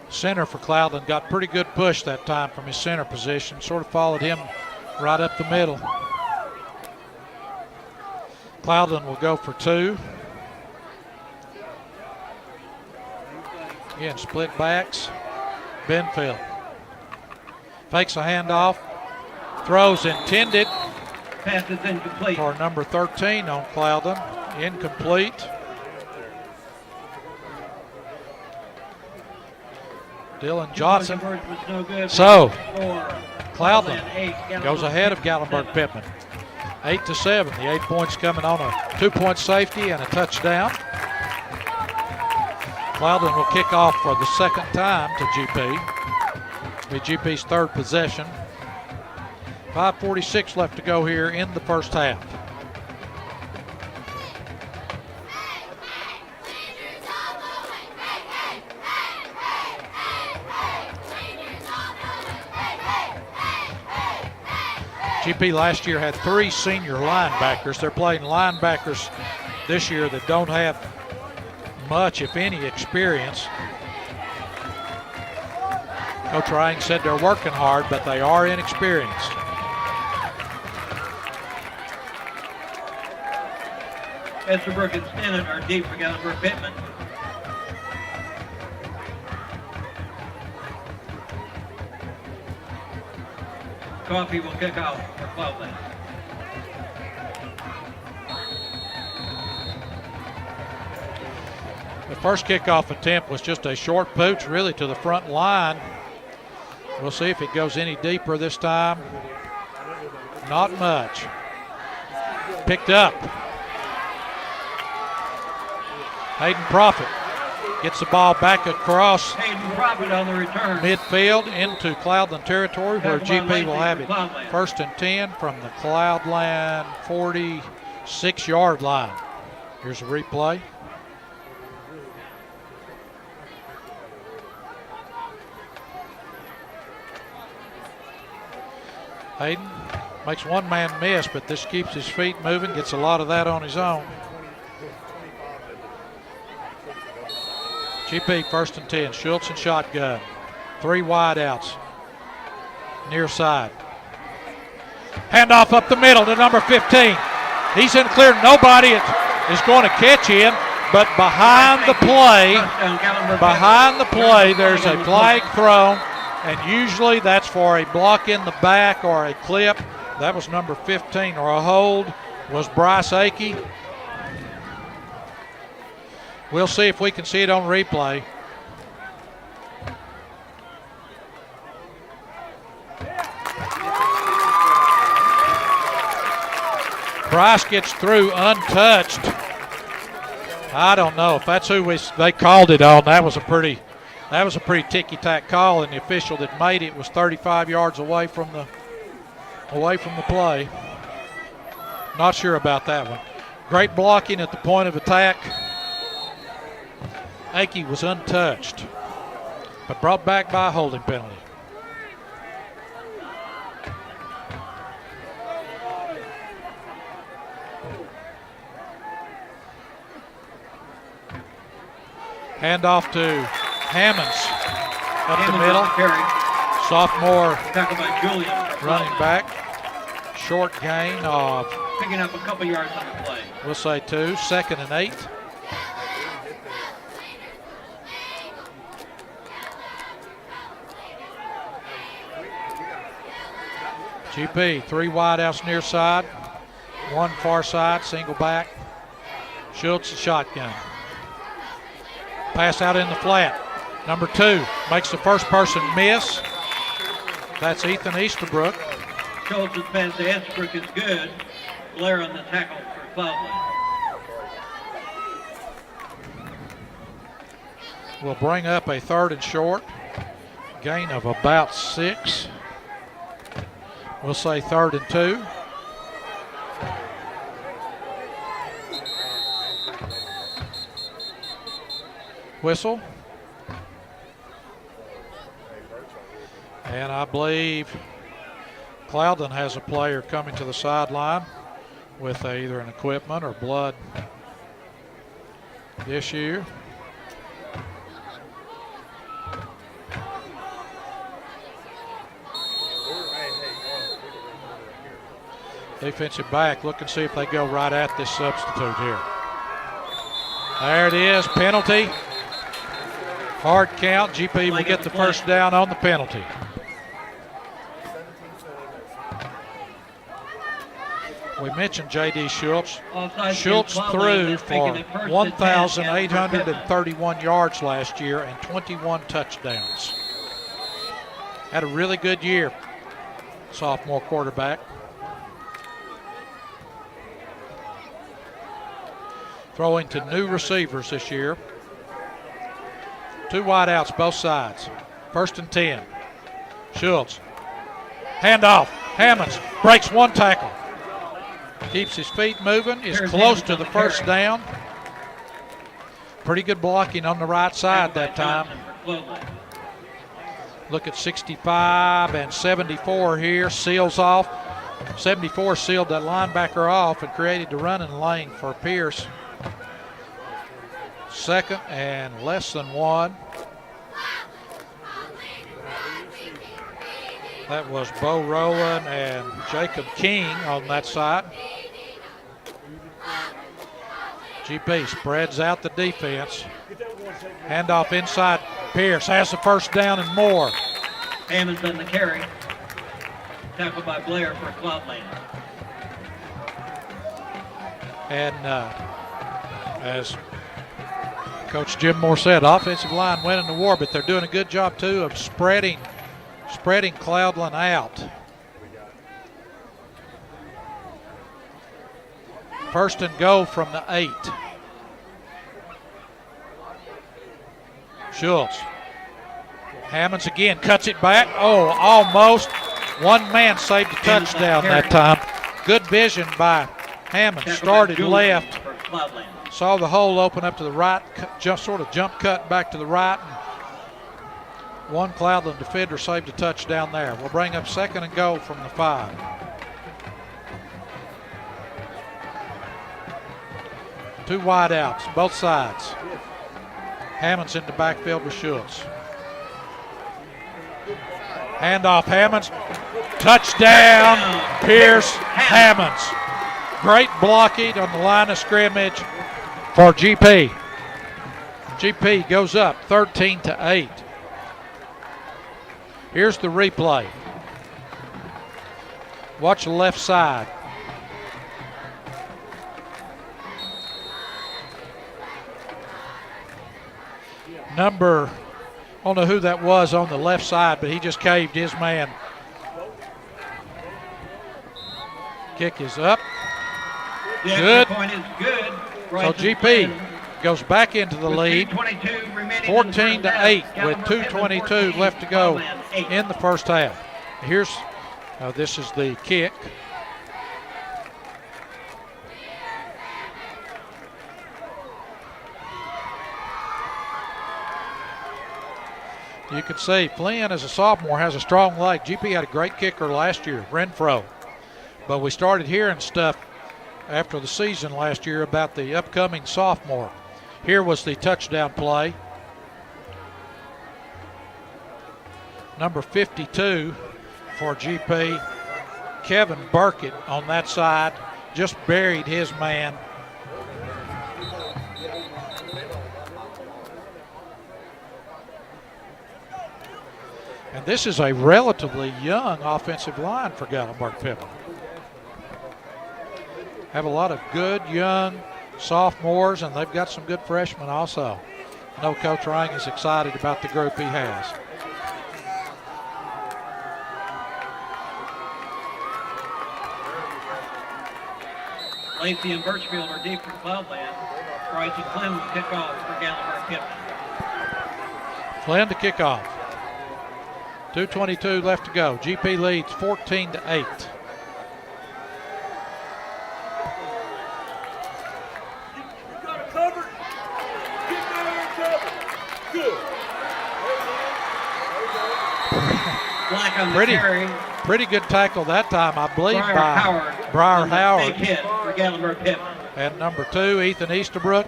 Center for Cloudland got pretty good push that time from his center position. Sort of followed him right up the middle. Cloudland will go for 2. Again, split backs. Benfield fakes a handoff. Throws intended. Pass is incomplete. For number 13 on Cloudland. Incomplete. Dylan Johnson. So, Cloudland goes ahead of Gatlinburg Pittman. 8-7. The 8 points coming on a 2-point safety and a touchdown. Cloudland will kick off for the second time to GP. It'll be GP's 3rd possession. 5:46 left to go here in the first half. GP last year had 3 senior linebackers. They're playing linebackers this year that don't have much, if any, experience. Coach Ryan said they're working hard, but they are inexperienced. Estabrook and Stennett are deep for Gatlinburg Pittman. Coffee will kick off for Cloudland. The first kickoff attempt was just a short pooch, really, to the front line. We'll see if it goes any deeper this time. Not much. Picked up. Hayden Prophet gets the ball back across Hayden Prophet on the return. midfield into Cloudland territory where GP will have it. First and 10 from the Cloudland 46-yard line. Here's a replay. Hayden makes one man miss, but this keeps his feet moving, gets a lot of that on his own. GP first and 10. Schultz and shotgun. 3 wide outs. Near side. Handoff up the middle to number 15. He's in clear. Nobody is going to catch him, but behind the play, there's a flag thrown, and usually that's for a block in the back or a clip. That was number 15, or a hold was Bryce Akey. We'll see if we can see it on replay. Bryce gets through untouched. I don't know if that's who they called it on. That was a pretty ticky-tack call, and the official that made it was 35 yards away from the play. Not sure about that one. Great blocking at the point of attack. Akey was untouched, but brought back by a holding penalty. Handoff to Hammonds up the middle. Sophomore running back. Short gain of picking up a couple yards on the play. We'll say 2, 2nd and 8. GP, 3 wide outs near side, 1 far side, single back. Schultz a shotgun. Pass out in the flat. Number 2 makes the first person miss. That's Ethan Easterbrook. Schultz's pass to Easterbrook is good. Blair on the tackle for Cloudland. We'll bring up a 3rd and short. Gain of about 6. We'll say 3rd and 2. Whistle. And I believe Cloudland has a player coming to the sideline with either an equipment or blood issue. Defensive back, look and see if they go right at this substitute here. There it is, penalty. Hard count. GP will get the first down on the penalty. We mentioned J.D. Schultz. Schultz threw for 1,831 yards last year and 21 touchdowns. Had a really good year, sophomore quarterback. Throwing to new receivers this year. 2 wide outs, both sides. 1st and 10. Schultz. Handoff. Hammonds breaks 1 tackle. Keeps his feet moving. Is close to the first down. Pretty good blocking on the right side that time. Look at 65 and 74 here. Seals off. 74 sealed that linebacker off and created the running lane for Pierce. 2nd and less than 1. That was Bo Rowland and Jacob King on that side. GP spreads out the defense. Handoff inside. Pierce has the first down and more. Hammonds on the carry. Tackled by Blair for Cloudland. And as Coach Jim Moore said, offensive line winning the war, but they're doing a good job too of spreading Cloudland out. 1st and goal from the 8. Schultz. Hammonds again cuts it back. Oh, almost. 1 man saved a touchdown that time. Good vision by Hammond. Started left. Saw the hole open up to the right. Just sort of jump cut back to the right. And 1 Cloudland defender saved a touchdown there. We'll bring up 2nd and goal from the 5. Two wide outs, both sides. Hammonds in the backfield with Schultz. Handoff Hammonds. Touchdown, Pierce Hammonds. Great blocking on the line of scrimmage for GP. GP goes up 13-8. Here's the replay. Watch the left side. Number, I don't know who that was on the left side, but he just caved his man. Kick is up. Good. Point is good. So GP goes back into the lead. 14-8 with 2:22 left to go in the first half. Here's, this is the kick. You can see Flynn, as a sophomore, has a strong leg. GP had a great kicker last year, Renfro. But we started hearing stuff after the season last year about the upcoming sophomore. Here was the touchdown play. Number 52 for GP, Kevin Burkett on that side, just buried his man. And this is a relatively young offensive line for Gatlinburg-Pippin. Have a lot of good young sophomores, and they've got some good freshmen also. I know Coach Rang is excited about the group he has. Lacey and Birchfield are deep for Cloudland. Bryson Flynn will kick off for Gatlinburg-Pippin. Flynn to kick off. 2:22 left to go. GP leads 14-8. Black on the carry. Pretty good tackle that time, I believe, by Briar Howard. Big hit for Gatlinburg-Pippin. And number 2, Ethan Easterbrook.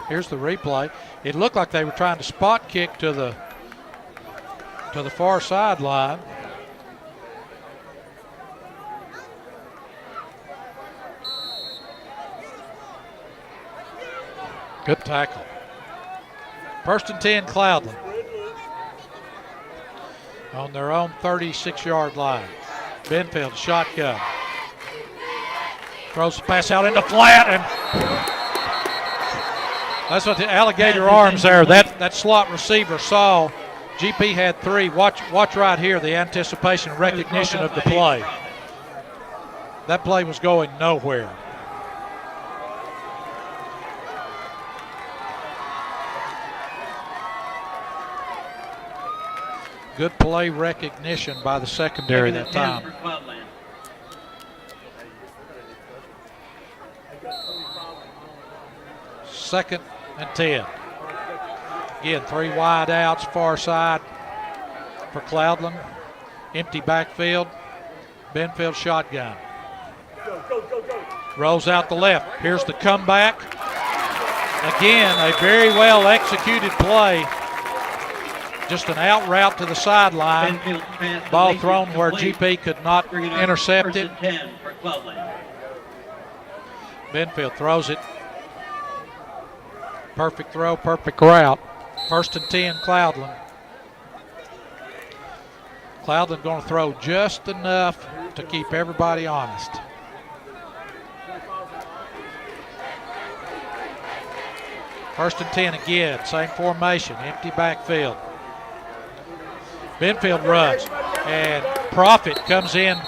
Here's the replay. It looked like they were trying to spot kick to the far sideline. Good tackle. First and 10, Cloudland. On their own 36-yard line. Benfield, shotgun. Throws the pass out in the flat, and that's what the alligator arms there. That slot receiver saw. GP had 3. Watch right here, the anticipation and recognition of the play. That play was going nowhere. Good play recognition by the secondary that time. Second and 10. Again, 3 wide outs, far side for Cloudland. Empty backfield. Benfield shotgun. Rolls out the left. Here's the comeback. Again, a very well executed play. Just an out route to the sideline. Ball thrown where GP could not intercept it. Benfield throws it. Perfect throw, perfect route. First and 10, Cloudland. Cloudland going to throw just enough to keep everybody honest. First and 10 again, same formation, empty backfield. Benfield runs, and Profit comes in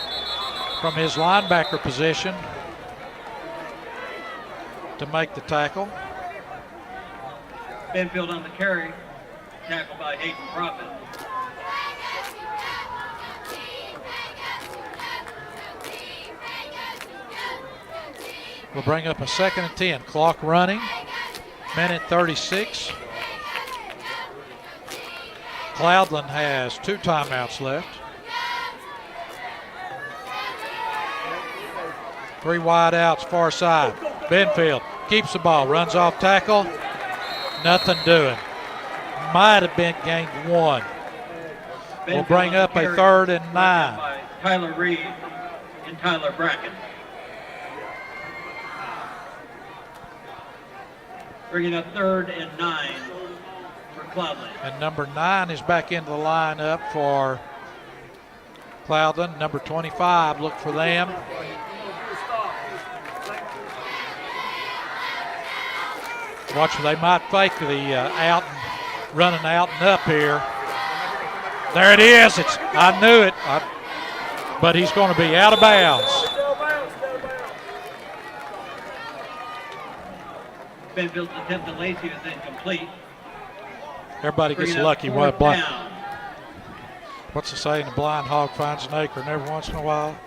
from his linebacker position to make the tackle. Benfield on the carry, tackled by Hayden Profit. We'll bring up a second and 10. Clock running, minute 36. Cloudland has 2 timeouts left. 3 wide outs, far side. Benfield keeps the ball, runs off tackle. Nothing doing. might have been gained 1. We'll bring up a 3rd and 9. By Tyler Reed and Tyler Bracken. Bringing up 3rd and 9 for Cloudland. And number 9 is back into the lineup for Cloudland. Number 25, look for them. Watch, they might fake the running out and up here. There it is. I knew it. But he's going to be out of bounds. Benfield's attempt to Lacey is incomplete. Everybody gets lucky. What's the saying? A blind hog finds an acre every once in a while.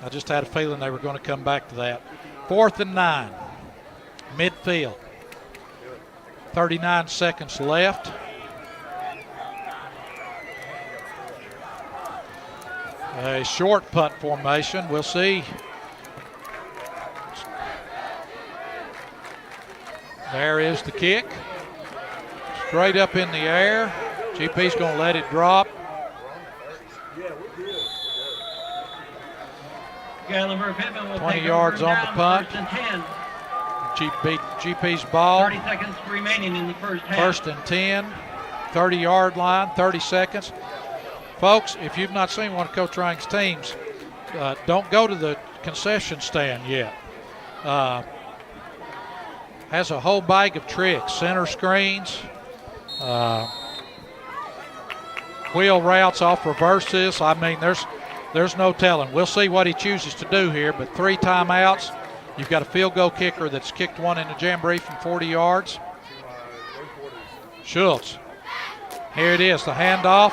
I just had a feeling they were going to come back to that. 4th and 9. Midfield. 39 seconds left. A short punt formation. We'll see. There is the kick. Straight up in the air. GP's going to let it drop. Gatlinburg Pittman will 20 take yards on the punt. 1st and 10. GP's ball. 30 seconds remaining in the first half. 1st and 10. 30-yard line, 30 seconds. Folks, if you've not seen one of Coach Rang's teams, don't go to the concession stand yet. Has a whole bag of tricks, center screens, wheel routes off reverses. I mean, there's no telling. We'll see what he chooses to do here, but 3 timeouts. You've got a field goal kicker that's kicked one in the jamboree from 40 yards. Schultz. Here it is, the handoff.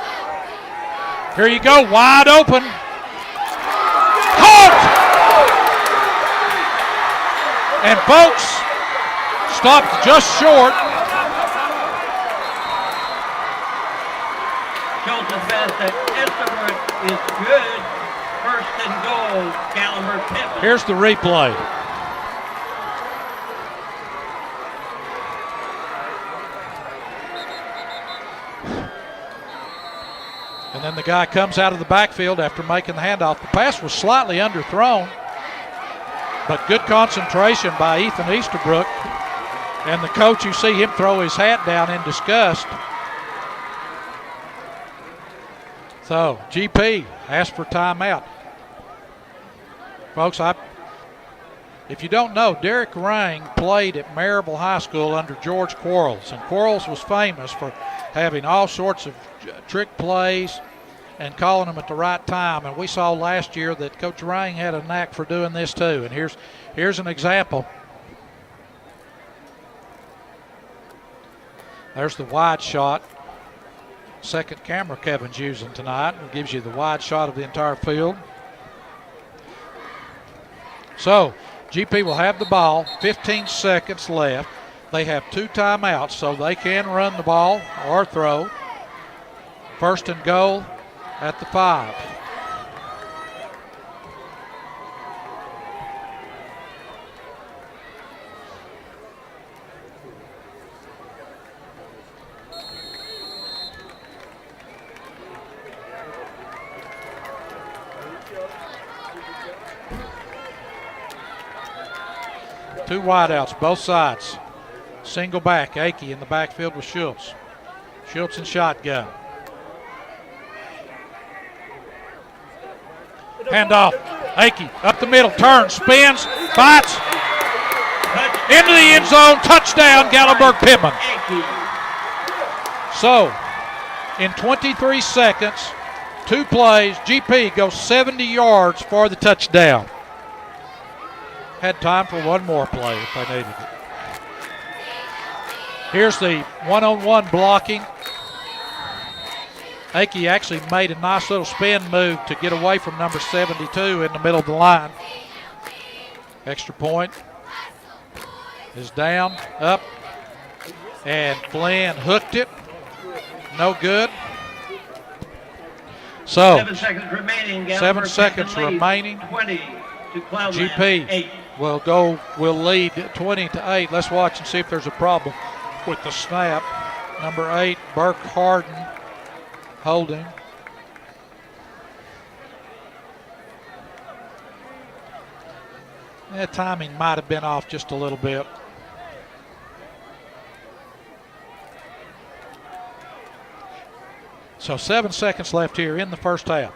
Here you go, wide open. Caught! And folks, stopped just short. Schultz's best at Estabrook is good. 1st and goal, Gatlinburg Pittman. Here's the replay. And then the guy comes out of the backfield after making the handoff. The pass was slightly underthrown, but good concentration by Ethan Easterbrook. And the coach, you see him throw his hat down in disgust. So GP asked for timeout. Folks, if you don't know, Derek Rang played at Maryville High School under George Quarles, and Quarles was famous for having all sorts of trick plays and calling them at the right time. And we saw last year that Coach Rang had a knack for doing this too. And here's an example. There's the wide shot. Second camera Kevin's using tonight. It gives you the wide shot of the entire field. So GP will have the ball, 15 seconds left. They have 2 timeouts, so they can run the ball or throw. 1st and goal at the 5. Two wideouts, both sides. Single back, Akey in the backfield with Schultz. Schultz in shotgun. Handoff. Akey up the middle, turns, spins, fights. Into the end zone, touchdown, Gatlinburg Pittman. So, in 23 seconds, 2 plays, GP goes 70 yards for the touchdown. Had time for one more play if they needed it. Here's the one-on-one blocking. Akey actually made a nice little spin move to get away from number 72 in the middle of the line. Extra point is down, up, and Flynn hooked it. No good. So, 7 seconds remaining. 7 seconds remaining. 20 to Cloudland. GP 8. will lead 20-8. Let's watch and see if there's a problem. with the snap. Number 8, Burke Harden, holding. That timing might have been off just a little bit. So 7 seconds left here in the first half.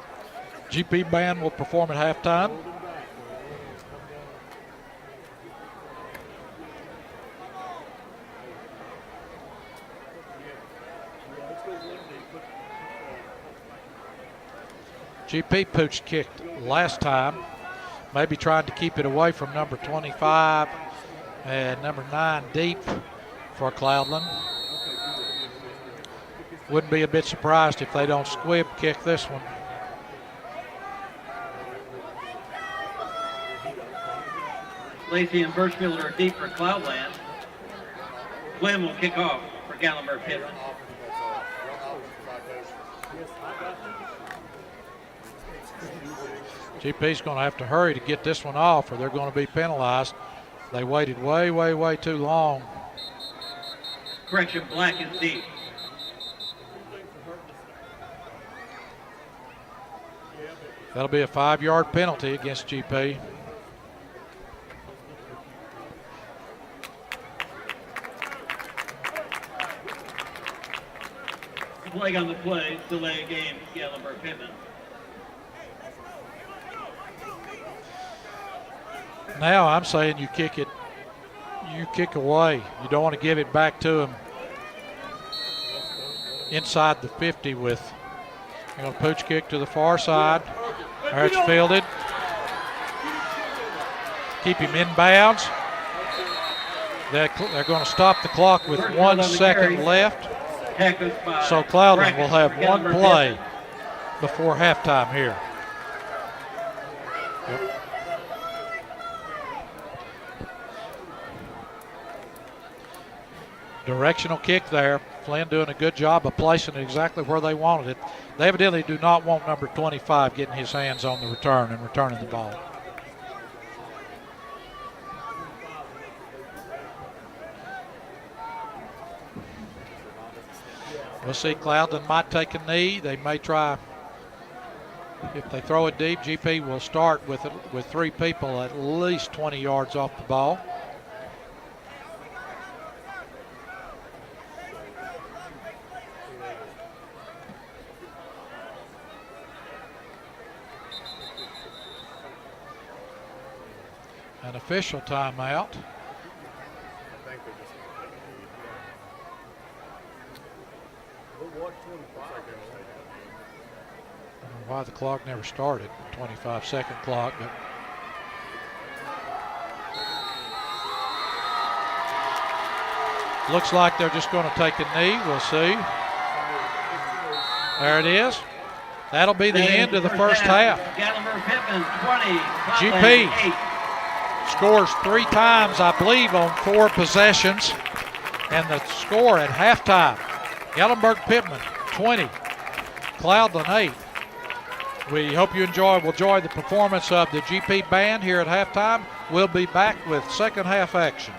GP band will perform at halftime. GP pooch kicked last time, maybe trying to keep it away from number 25 and number 9 deep for Cloudland. Wouldn't be a bit surprised if they don't squib kick this one. Lacey and Birchfield are deep for Cloudland. Flynn will kick off for Gatlinburg-Pittman. GP's going to have to hurry to get this one off or they're going to be penalized. They waited way too long. Correction, Black is deep. That'll be a 5-yard penalty against GP. Flag on the play, delay a game, Gatlinburg-Pittman. Now I'm saying you kick it, you kick away. You don't want to give it back to him inside the 50 with, you're going to pooch kick to the far side. There it's fielded. Keep him in bounds. They're going to stop the clock with 1 second left. So Cloudland will have one play before halftime here. Yep. Directional kick there. Flynn doing a good job of placing it exactly where they wanted it. They evidently do not want number 25 getting his hands on the return and returning the ball. We'll see. Cloudland might take a knee. They may try. If they throw it deep, GP will start with 3 people at least 20 yards off the ball. An official timeout. I don't know why the clock never started, 25-second clock, but looks like they're just going to take a knee. We'll see. There it is. That'll be the end of the first half. Gatlinburg-Pittman 20, GP 8. scores 3 times, I believe, on 4 possessions. And the score at halftime, Gatlinburg-Pittman 20, Cloudland 8. We hope you will enjoy the performance of the GP band here at halftime. We'll be back with second half action.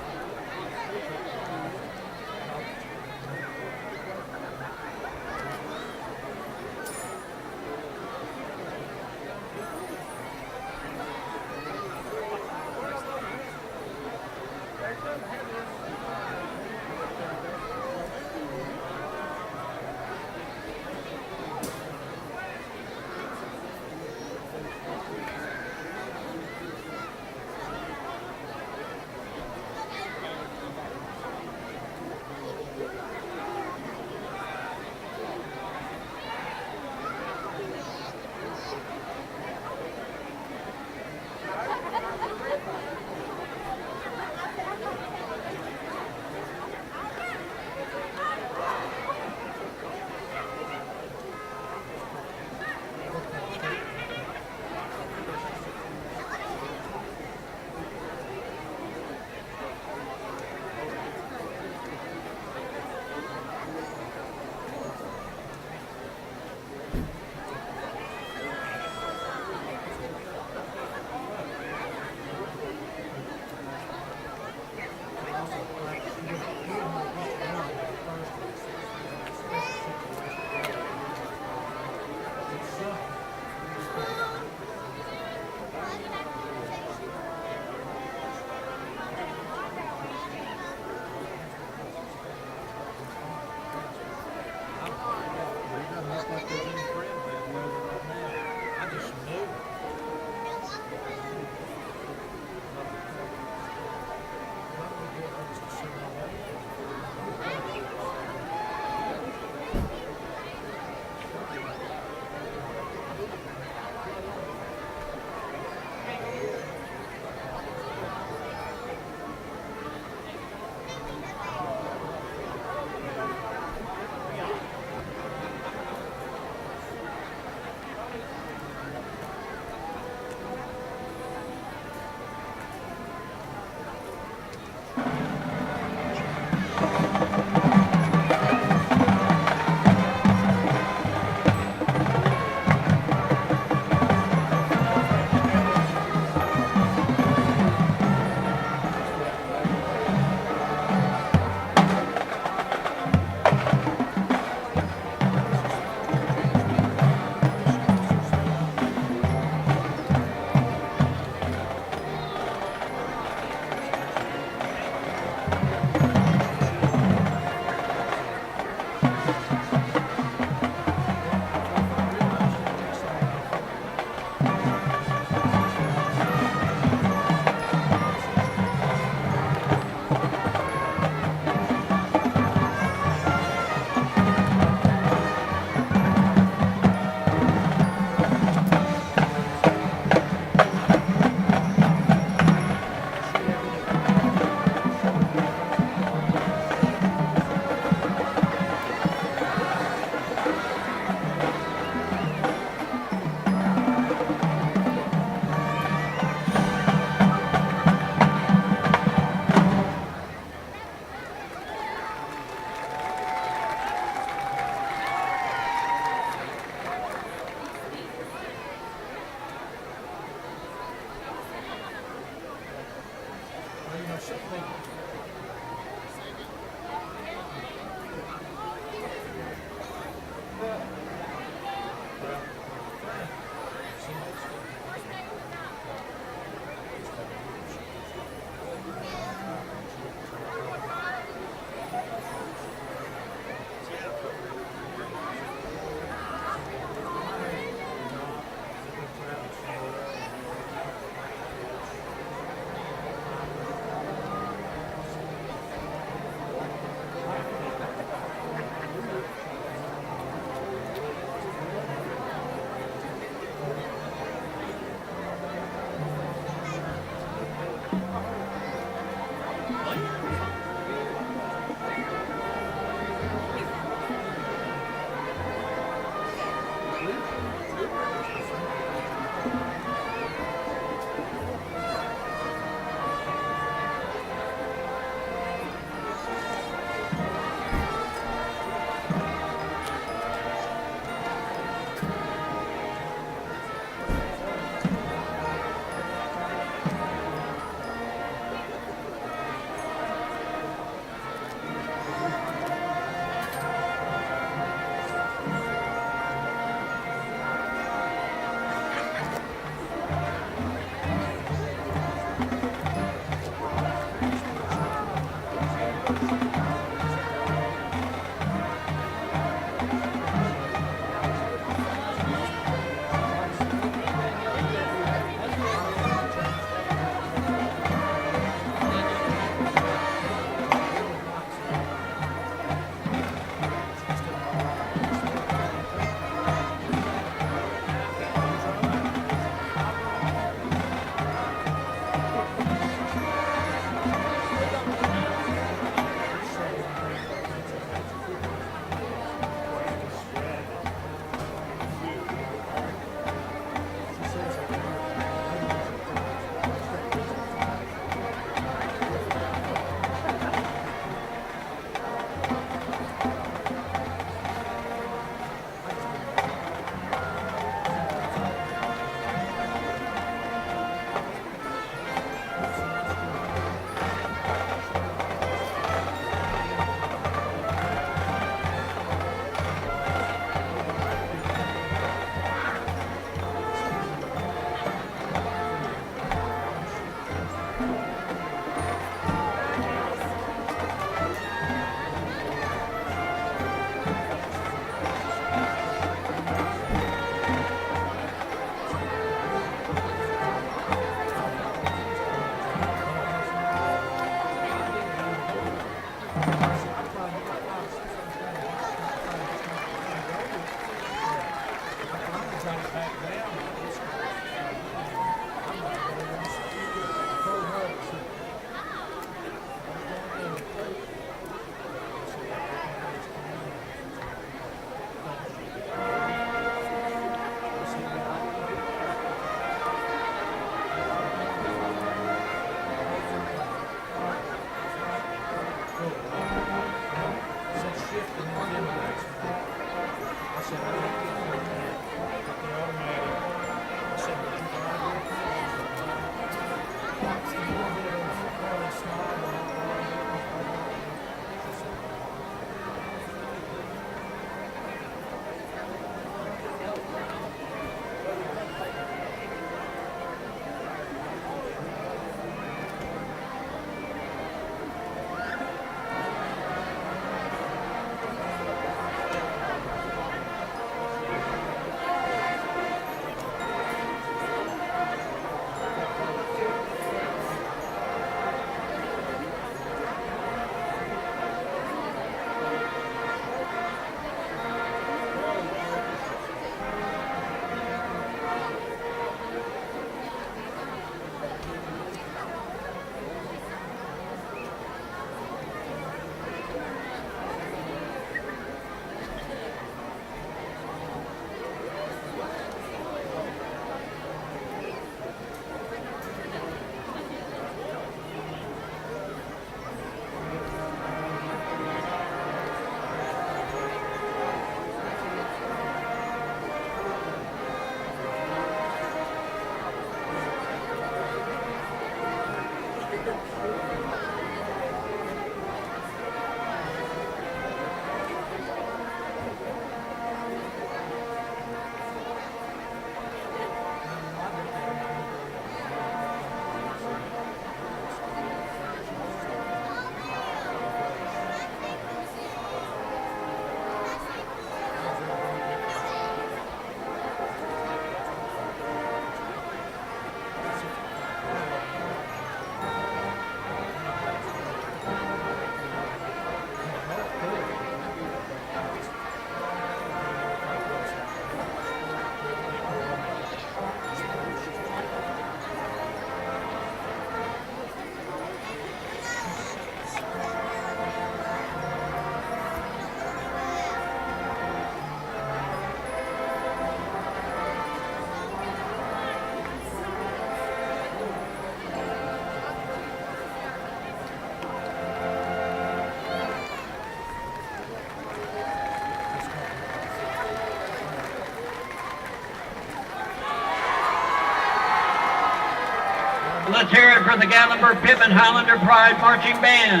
Let's hear it for the Gatlinburg-Pittman Highlander Pride Marching Band.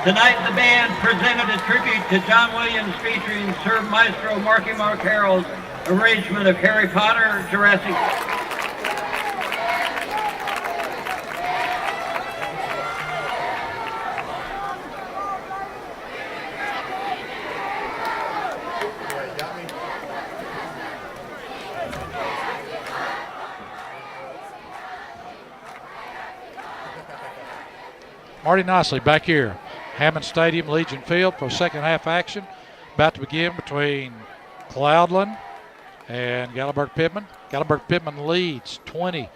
Tonight the band presented a tribute to John Williams featuring Sir Maestro Marky Mark Harrell's arrangement of Harry Potter, Jurassic. Marty Nicely back here. Hammond Stadium, Legion Field for second half action. About to begin between Cloudland and Gatlinburg-Pittman. Gatlinburg-Pittman leads 20-8.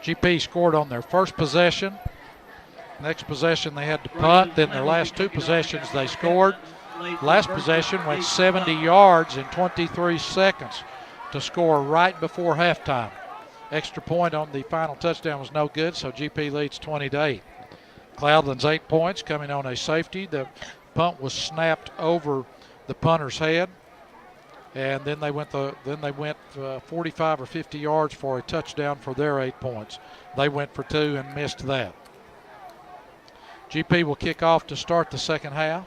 GP scored on their first possession. Next possession they had to punt. Then their last two possessions they scored. Last possession went 70 yards in 23 seconds to score right before halftime. Extra point on the final touchdown was no good, so GP leads 20-8. Cloudland's 8 points coming on a safety. The punt was snapped over the punter's head, and then they went 45 or 50 yards for a touchdown for their 8 points. They went for 2 and missed that. GP will kick off to start the second half.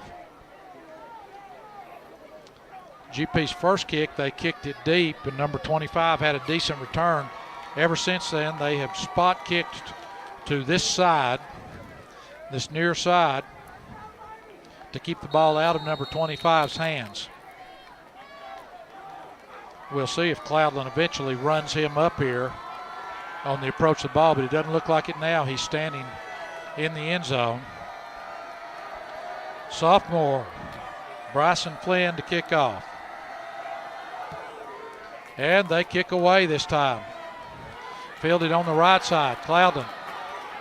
GP's first kick, they kicked it deep, and number 25 had a decent return. Ever since then, they have spot kicked to this side, this near side, to keep the ball out of number 25's hands. We'll see if Cloudland eventually runs him up here on the approach of the ball, but it doesn't look like it now. He's standing in the end zone. Sophomore Bryson Flynn to kick off. And they kick away this time. Fielded on the right side. Cloudland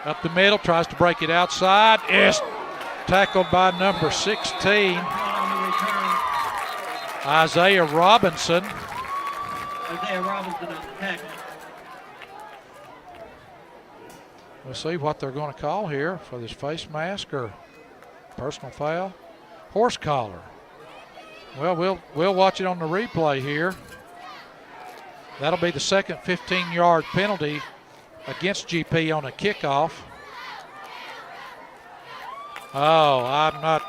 up the middle, tries to break it outside. Is tackled by number 16, Isaiah Robinson. Isaiah Robinson on the tackle. We'll see what they're going to call here for this face mask or personal foul. Horse collar. Well, we'll watch it on the replay here. That'll be the second 15-yard penalty against GP on a kickoff. Oh,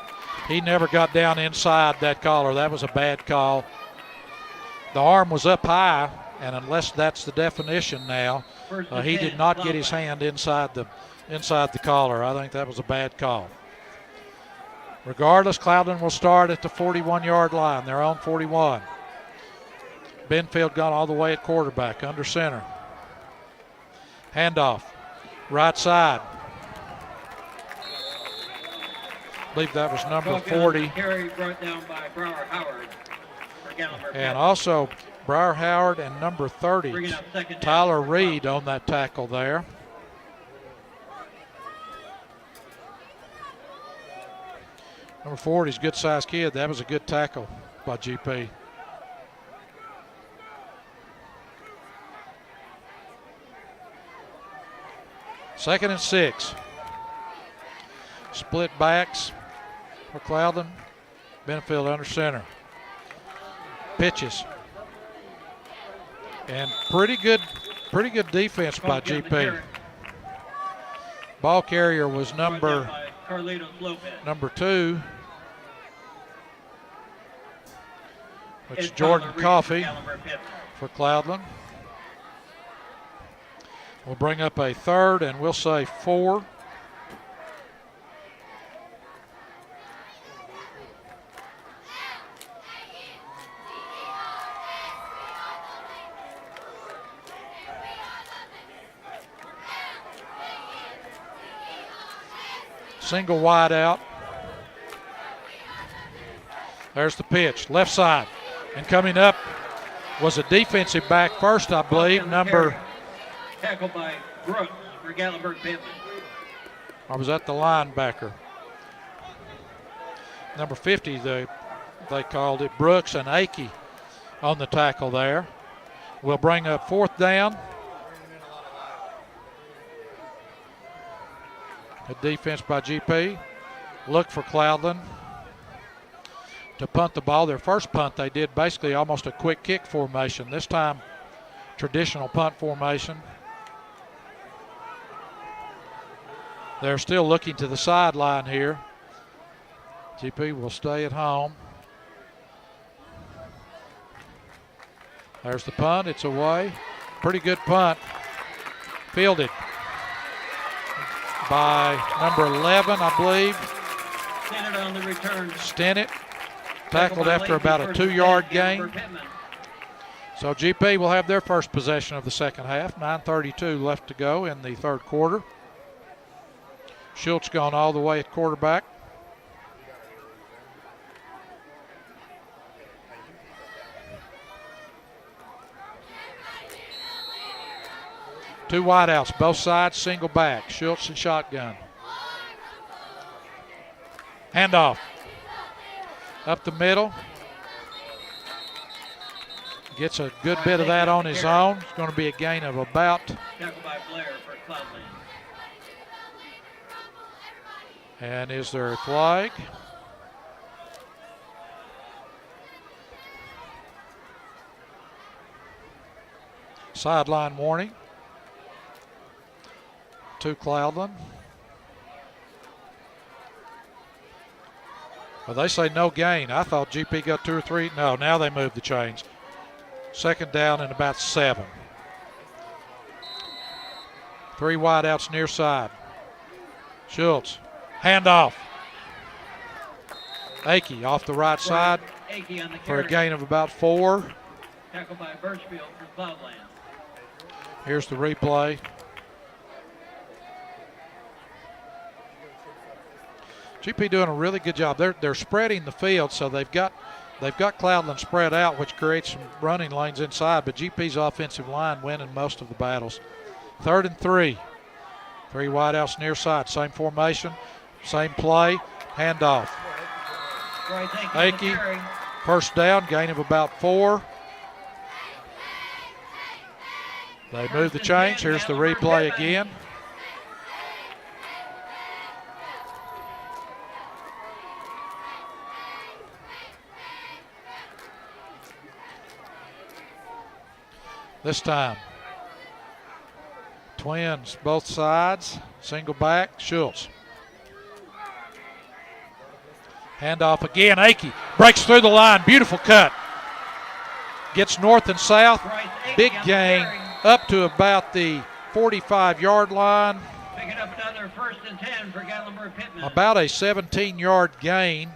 he never got down inside that collar. That was a bad call. The arm was up high, and unless that's the definition now, he did not get his hand inside the collar. I think that was a bad call. Regardless, Cloudland will start at the 41-yard line. They're on 41. Benfield gone all the way at quarterback, under center. Handoff, right side. I believe that was number 40. Carry brought down by Brower Howard. And also Brower Howard and number 30, Tyler Reed on that tackle there. Number 40 is a good-sized kid. That was a good tackle by GP. Second and 6. Split backs for Cloudland. Benfield under center. Pitches. And pretty good defense by GP. Ball carrier was number 2, which is Jordan Coffey for Cloudland. We'll bring up a third, and we'll say 4. Single wide out. There's the pitch, left side. And coming up was a defensive back first, I believe, number... Tackled by Brooks for Gatlinburg-Pittman. Or was that the linebacker? Number 50, they called it. Brooks and Akey on the tackle there. We'll bring up fourth down. Good defense by GP. Look for Cloudland to punt the ball. Their first punt they did basically almost a quick kick formation. This time traditional punt formation. They're still looking to the sideline here. GP will stay at home. There's the punt. It's away. Pretty good punt. Fielded by number 11, I believe. Stennett on the return. Stennett tackled after about a 2-yard gain. So GP will have their first possession of the second half. 9:32 left to go in the third quarter. Schultz gone all the way at quarterback. Two wideouts, both sides, single back. Schultz and shotgun. Handoff. Up the middle. Gets a good bit of that on his own. It's going to be a gain of about. Tackle by Blair for Cloudland. And is there a flag? Sideline warning to Cloudland. Well, they say no gain. I thought GP got 2 or 3. No, now they moved the chains. Second down and about 7. 3 wideouts near side. Schultz, handoff. Akey off the right side for a gain of about 4. Tackle by Birchfield for Cloudland. Here's the replay. GP doing a really good job. They're spreading the field, so they've got Cloudland spread out, which creates some running lanes inside, but GP's offensive line winning most of the battles. 3rd and 3. 3 wideouts near side. Same formation, same play. Handoff. Akey, first down, gain of about 4. They move the chains. Here's the replay again. This time, twins both sides, single back, Schultz. Handoff again, Akey breaks through the line, beautiful cut. Gets north and south, big gain up to about the 45-yard line. Picking up another 1st and 10 for Gatlinburg-Pittman. About a 17-yard gain.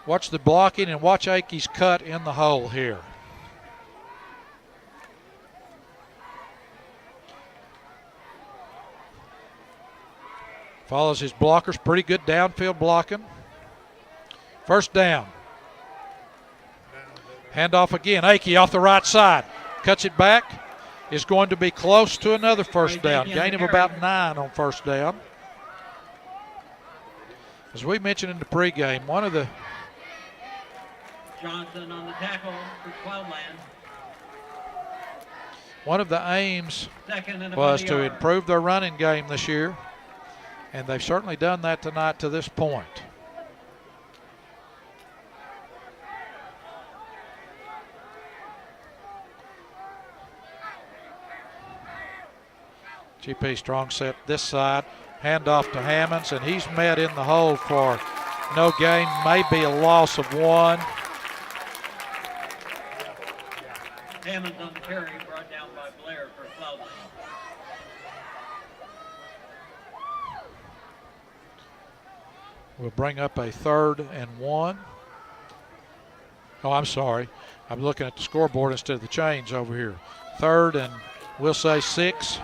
Watch the blocking and watch Akey's cut in the hole here. Follows his blockers, pretty good downfield blocking. First down. Handoff again, Akey off the right side. Cuts it back, is going to be close to another first down. Gain of about 9 on first down. As we mentioned in the pregame, one of the... Johnson on the tackle for Cloudland. One of the aims was to improve their running game this year. And they've certainly done that tonight to this point. GP strong set this side. Handoff to Hammonds, and he's met in the hole for no gain, maybe a loss of 1. Hammonds on the carry, brought down by Blair for Cloudland. We'll bring up a 3rd and 1. Oh, I'm sorry. I'm looking at the scoreboard instead of the chains over here. 3rd and we'll say 6.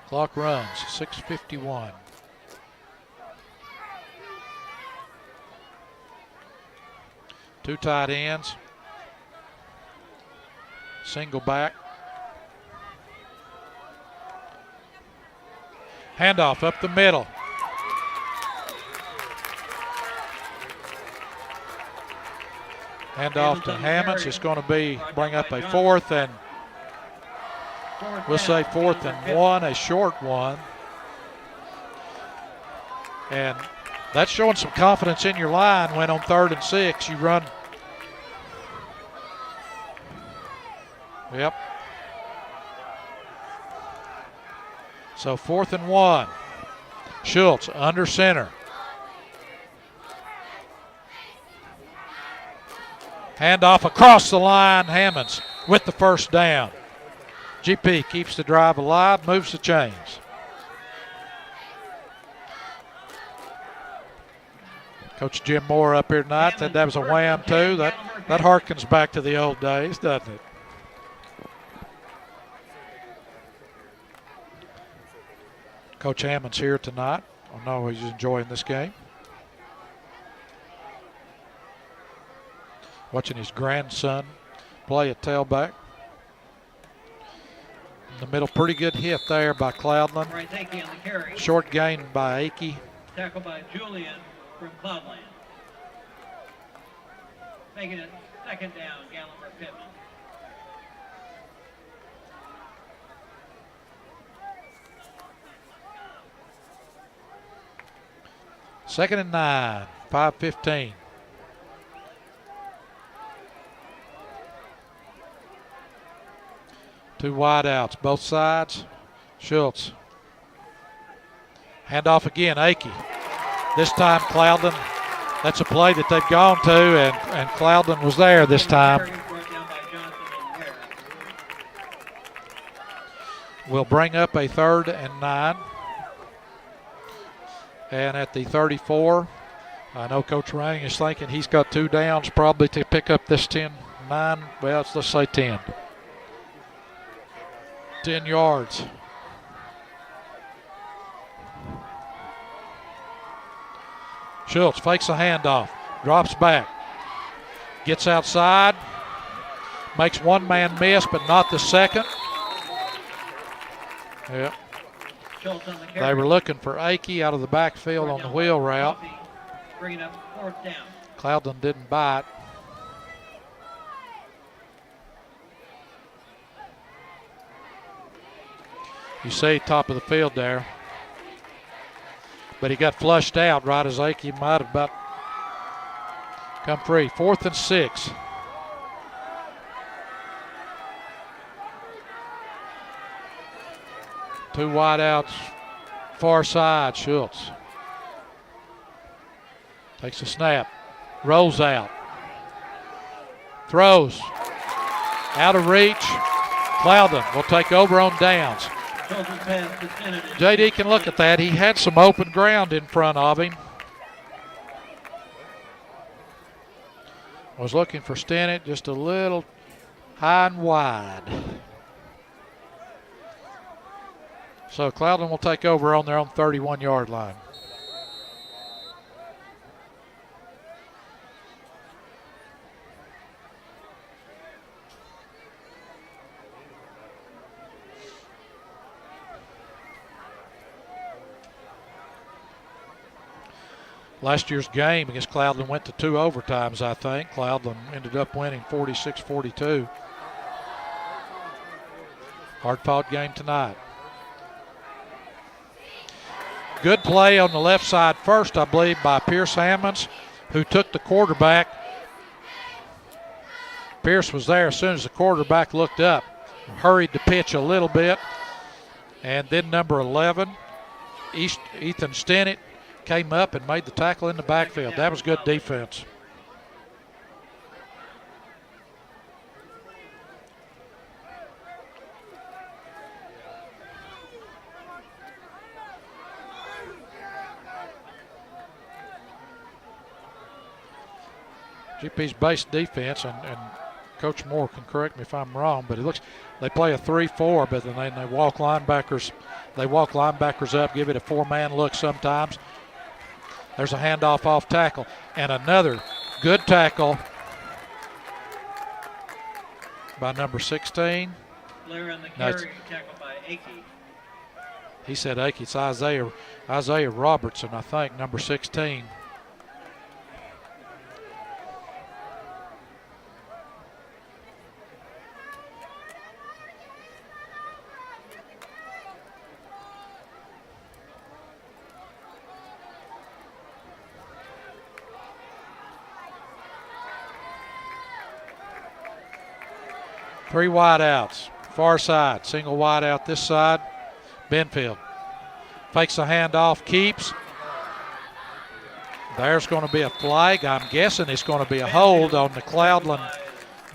Clock runs, 6:51. Two tight ends. Single back. Handoff up the middle. Handoff to Hammonds. It's going to bring up a 4th and we'll say 4th and 1, a short one. And that's showing some confidence in your line when on 3rd and 6 you run Yep. So 4th and 1. Schultz under center. Handoff across the line. Hammonds with the first down. GP keeps the drive alive, moves the chains. Coach Jim Moore up here tonight said that was a wham too. That harkens back to the old days, doesn't it? Coach Hammond's here tonight. I know he's enjoying this game. Watching his grandson play at tailback. In the middle, pretty good hit there by Cloudland. Right, Akey on the carry. Short gain by Akey. Tackled by Julian from Cloudland. Making it 2nd down, Gatlinburg Pittman. Second and 9, 5:15. Two wide outs, both sides. Schultz. Handoff again, Akey. This time Cloudland, that's a play that they've gone to, and Cloudland was there this time. We'll bring up a 3rd and 9. And at the 34, I know Coach Ranning is thinking he's got 2 downs probably to pick up this 10-9. Well, let's say 10. 10 yards. Schultz fakes a handoff, drops back, gets outside, makes one man miss, but not the second. Yeah. They were looking for Akey out of the backfield on the wheel route. Bringing up 4th down. Cloudland didn't bite. You see top of the field there. But he got flushed out right as Akey might have about come free. 4th and 6. Two wide outs, far side, Schultz. Takes a snap, rolls out, throws, out of reach. Cloudland will take over on downs. JD can look at that. He had some open ground in front of him. Was looking for Stennett just a little high and wide. So Cloudland will take over on their own 31-yard line. Last year's game against Cloudland went to 2 overtimes, I think. Cloudland ended up winning 46-42. Hard-fought game tonight. Good play on the left side first, I believe, by Pierce Hammonds, who took the quarterback. Pierce was there as soon as the quarterback looked up, hurried the pitch a little bit, and then number 11, Ethan Stennett, came up and made the tackle in the backfield. That was good defense. GP's base defense, and Coach Moore can correct me if I'm wrong, but it looks they play a 3-4, but then they walk linebackers. They walk linebackers up, give it a 4-man look sometimes. There's a handoff off tackle, and another good tackle by number 16. Blair on the carry, tackled by Akey. He said Akey. It's Isaiah Robertson, I think, number 16. 3 wide outs. Far side. Single wide out this side. Benfield fakes the handoff, keeps. There's going to be a flag. I'm guessing it's going to be a hold on the Cloudland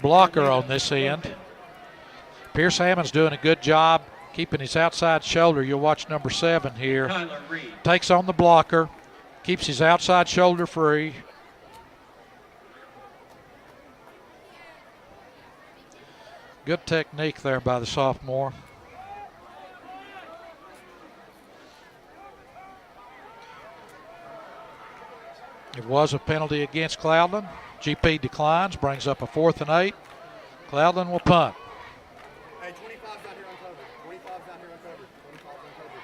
blocker on this end. Pierce Hammond's doing a good job keeping his outside shoulder. You'll watch number 7 here. Takes on the blocker, keeps his outside shoulder free. Good technique there by the sophomore. It was a penalty against Cloudland. GP declines, brings up a 4th and 8. Cloudland will punt. Hey, 25's not here uncovered. 25's not here uncovered. 25's uncovered.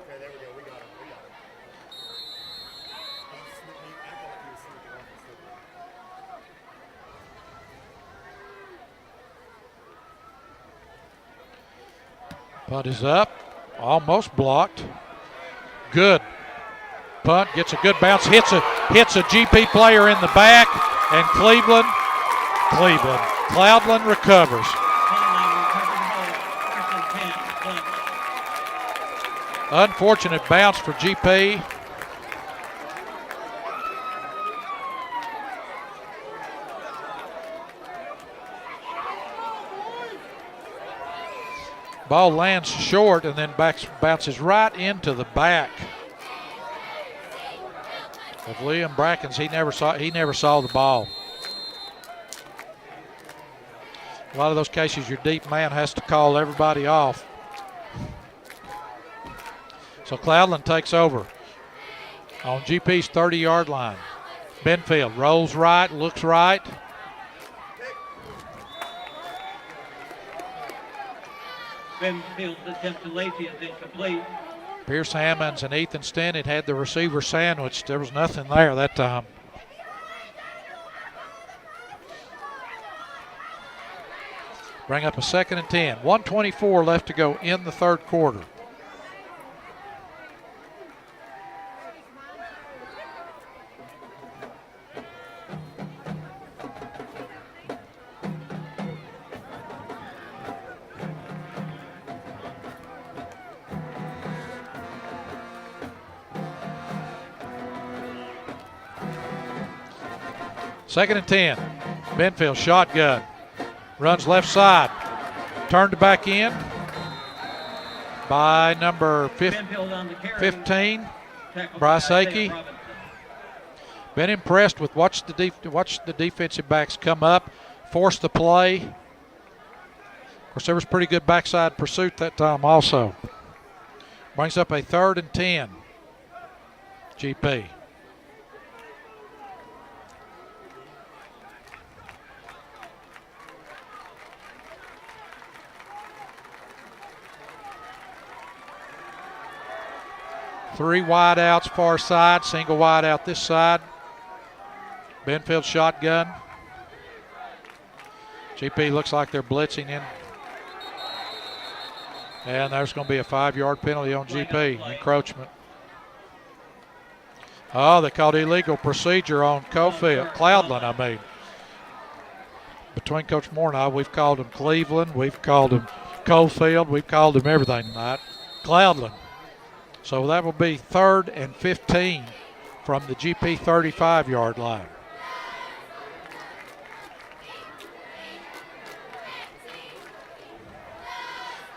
Okay, there we go. We got him. We got him. He acted like he was sneaking off and slipping. Punt is up, almost blocked. Good. Punt, gets a good bounce, hits a GP player in the back, and Cloudland recovers. Unfortunate bounce for GP. Ball lands short and then bounces right into the back of Liam Brackens. He never saw the ball. A lot of those cases, your deep man has to call everybody off. So Cloudland takes over on GP's 30-yard line. Benfield rolls right, looks right. Benfield's attempt to Lacey is incomplete. Pierce Hammonds and Ethan Stennett had the receiver sandwiched. There was nothing there that time. Bring up a 2nd and 10. 1:24 left to go in the 3rd quarter. Second and 10. Benfield shotgun. Runs left side. Turned back in by number 15, Bryce Akey. Been impressed with watch the defensive backs come up, force the play. Of course, there was pretty good backside pursuit that time also. Brings up a 3rd and 10. GP. Three wide outs far side, single wide out this side. Benfield shotgun. GP looks like they're blitzing in. And there's going to be a 5-yard penalty on GP, encroachment. Oh, they called illegal procedure on Cloudland. Between Coach Moore and I, we've called him Cleveland, we've called him Cofield, we've called him everything tonight. Cloudland. So that will be 3rd and 15 from the GP 35-yard line.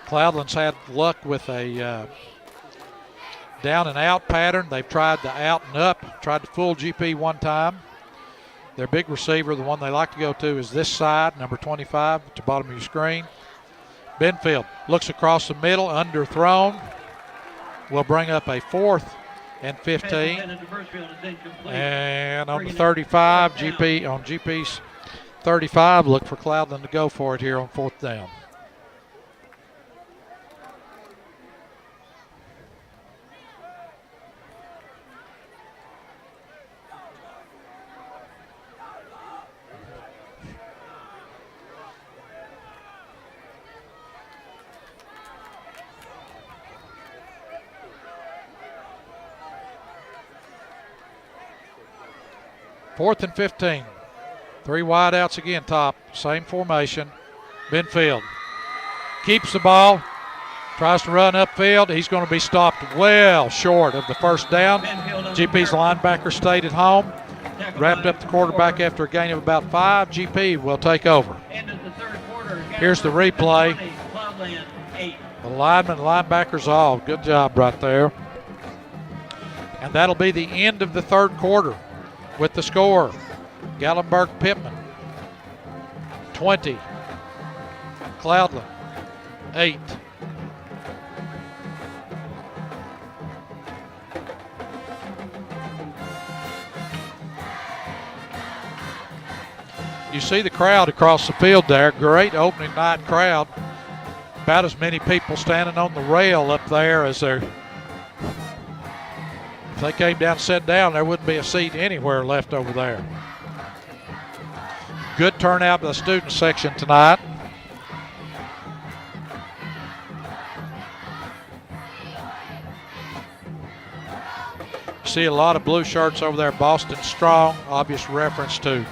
Cloudland's had luck with a down and out pattern. They've tried the out and up, tried to fool GP one time. Their big receiver, the one they like to go to, is this side, number 25 at the bottom of your screen. Benfield looks across the middle, underthrown. Will bring up a 4th and 15. And on the 35, on GP's 35, look for Cloudland to go for it here on 4th down. Fourth and 15. 3 wide outs again, top. Same formation. Benfield keeps the ball, tries to run upfield. He's going to be stopped well short of the first down. GP's linebacker stayed at home, wrapped up the quarterback after a gain of about 5. GP will take over. Here's the replay. The linemen, linebackers all. Good job right there. And that'll be the end of the third quarter with the score. Gatlinburg-Pittman 20. Cloudland 8. You see the crowd across the field there. Great opening night crowd. About as many people standing on the rail up there as there. If they came down and sat down, there wouldn't be a seat anywhere left over there. Good turnout by the student section tonight. See a lot of blue shirts over there. Boston Strong, obvious reference to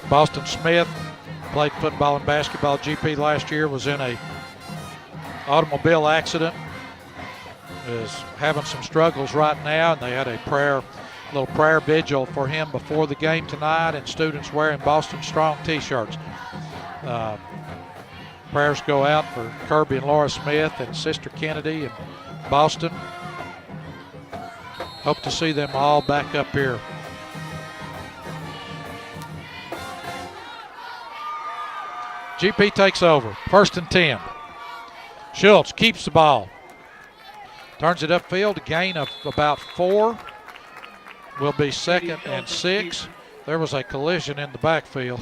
Boston Smith. Played football and basketball. GP last year, was in a automobile accident. Is having some struggles right now, and they had a little prayer vigil for him before the game tonight, and students wearing Boston Strong t-shirts. Prayers go out for Kirby and Laura Smith and Sister Kennedy and Boston. Hope to see them all back up here. GP takes over. 1st and 10. Schultz keeps the ball. Turns it upfield, a gain of about 4. Will be 2nd and 6. There was a collision in the backfield.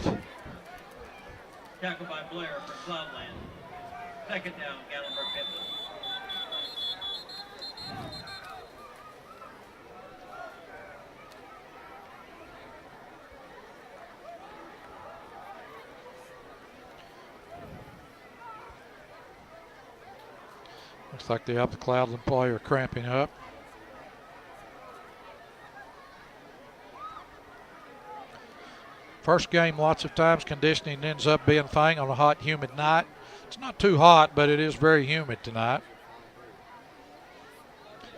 Tackled by Blair for Cloudland. 2nd down, Gatlinburg-Pittman. Looks like the Upper Cloudland player cramping up. First game, lots of times conditioning ends up being a thing on a hot, humid night. It's not too hot, but it is very humid tonight.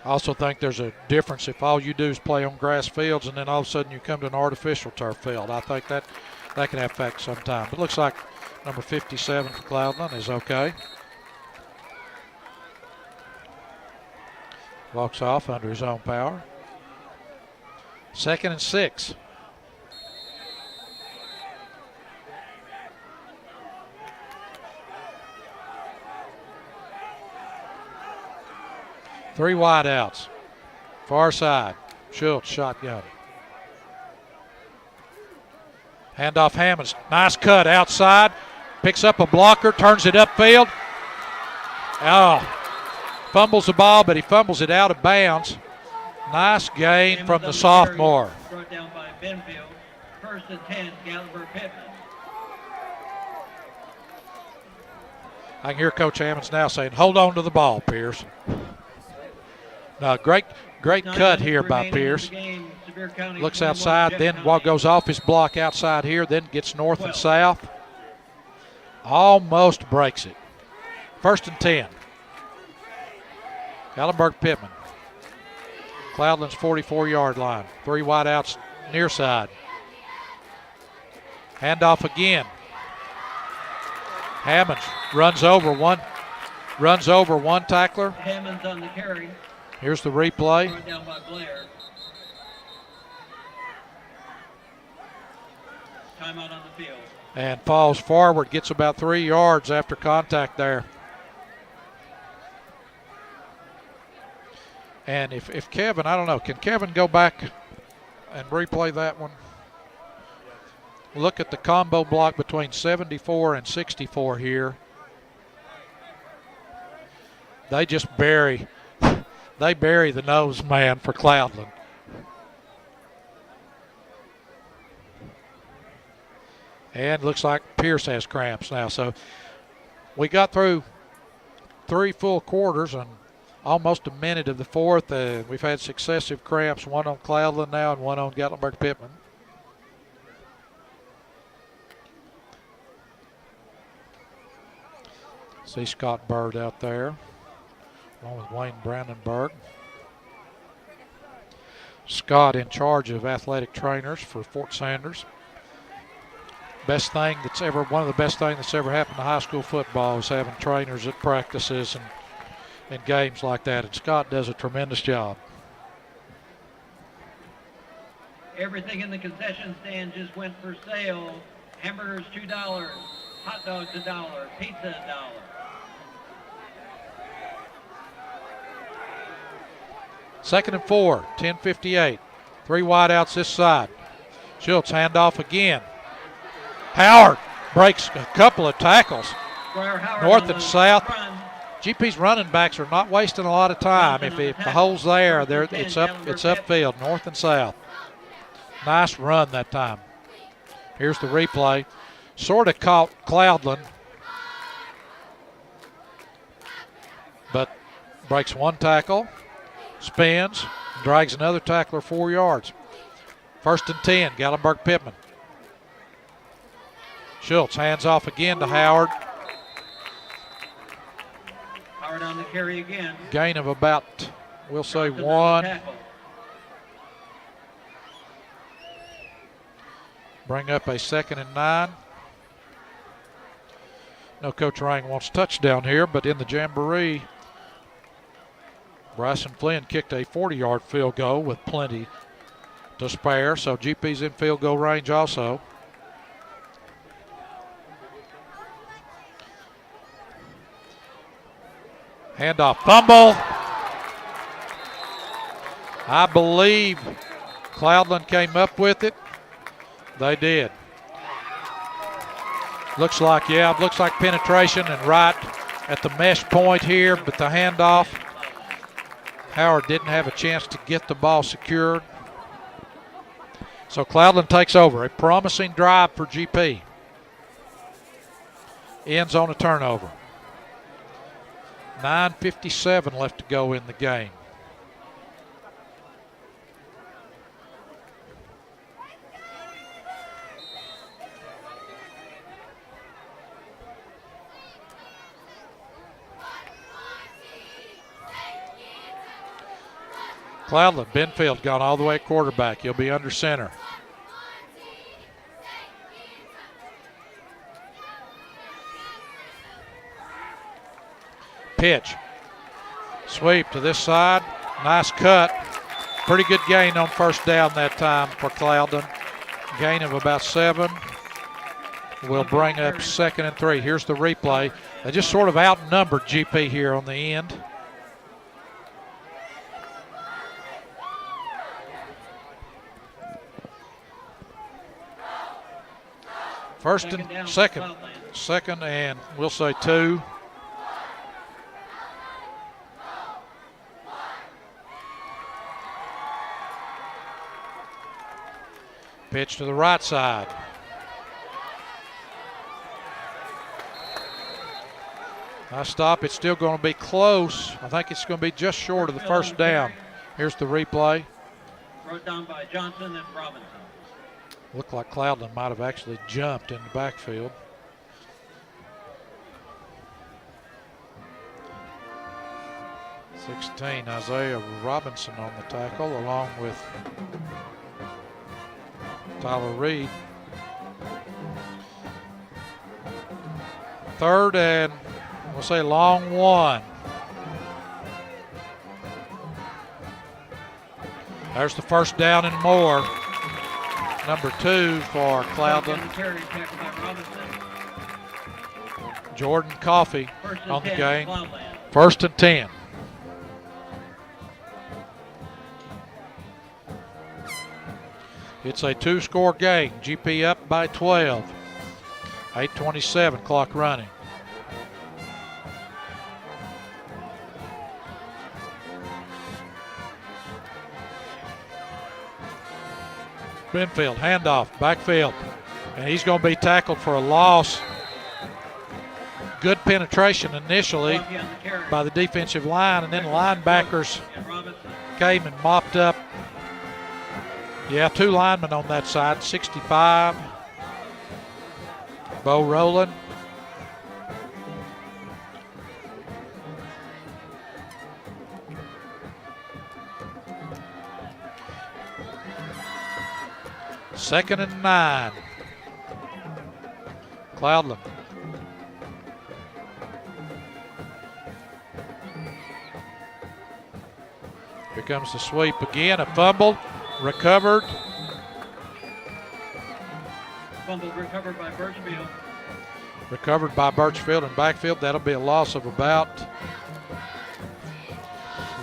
I also think there's a difference if all you do is play on grass fields and then all of a sudden you come to an artificial turf field. I think that can have effect sometime. But it looks like number 57 for Cloudland is okay. Walks off under his own power. 2nd and 6. Three wide outs. Far side. Schultz shotgun. Handoff Hammonds. Nice cut outside. Picks up a blocker. Turns it upfield. Oh. Fumbles the ball, but he fumbles it out of bounds. Nice gain from the sophomore. Brought down by Benfield. 1st and 10, Gatlinburg-Pittman. I can hear Coach Hammonds now saying, hold on to the ball, Pierce. No, great cut here by Pierce. Looks outside, then goes off his block outside here, then gets north and south. Almost breaks it. 1st and 10. Gatlinburg-Pittman. Cloudland's 44-yard line. 3 wide outs near side. Handoff again. Hammonds runs over one tackler. Hammonds on the carry. Here's the replay. Brought down by Blair. Timeout on the field. And falls forward, gets about 3 yards after contact there. And if Kevin, I don't know, can Kevin go back and replay that one? Look at the combo block between 74 and 64 here. They just bury the nose man for Cloudland. And looks like Pierce has cramps now. So we got through 3 full quarters and almost a minute of the 4th. We've had successive cramps, one on Cloudland now and one on Gatlinburg-Pittman. See Scott Bird out there, along with Wayne Brandenburg. Scott in charge of athletic trainers for Fort Sanders. One of the best things that's ever happened to high school football is having trainers at practices and games like that. And Scott does a tremendous job. Everything in the concession stand just went for sale. Hamburgers $2, hot dogs $1, pizza $1. Second and 4, 10:58. 3 wideouts this side. Schultz handoff again. Howard breaks a couple of tackles. North and south. GP's running backs are not wasting a lot of time. If the hole's there, it's upfield, north and south. Nice run that time. Here's the replay. Sort of caught Cloudland, but breaks one tackle, spins, drags another tackler 4 yards. First and 10, Gallenberg-Pittman. Schultz hands off again to Howard. Howard on the carry again. Gain of about, we'll say 1. Bring up a 2nd and 9. No, Coach Rang wants touchdown here, but in the Jamboree, Bryson Flynn kicked a 40-yard field goal with plenty to spare, so GP's in field goal range also. Handoff, fumble. I believe Cloudland came up with it. They did. Looks like penetration and right at the mesh point here, but the handoff, Howard didn't have a chance to get the ball secured. So Cloudland takes over. A promising drive for GP. Ends on a turnover. 9:57 left to go in the game. Cloudland, Benfield gone all the way at quarterback. He'll be under center. Pitch. Sweep to this side. Nice cut. Pretty good gain on first down that time for Cloudland. Gain of about 7. Will bring up 2nd and 3. Here's the replay. They just sort of outnumbered GP here on the end. Second and we'll say 2. Pitch to the right side. Nice stop. It's still going to be close. I think it's going to be just short of the first down. Here's the replay. Brought down by Johnson and Robinson. Looked like Cloudland might have actually jumped in the backfield. #16, Isaiah Robinson on the tackle, along with Tyler Reed. 3rd and we'll say long 1. There's the first down and more. Number 2 for Cloudland. Jordan Coffey on the game. 1st and 10. It's a 2-score game. GP up by 12. 8:27 clock running. Benfield, handoff, backfield. And he's going to be tackled for a loss. Good penetration initially by the defensive line, and then linebackers came and mopped up. Yeah, 2 linemen on that side, 65. Bo Rowland. 2nd and 9. Cloudland. Here comes the sweep again, a fumble, recovered. Fumble recovered by Birchfield. Recovered by Birchfield in backfield. That'll be a loss of about,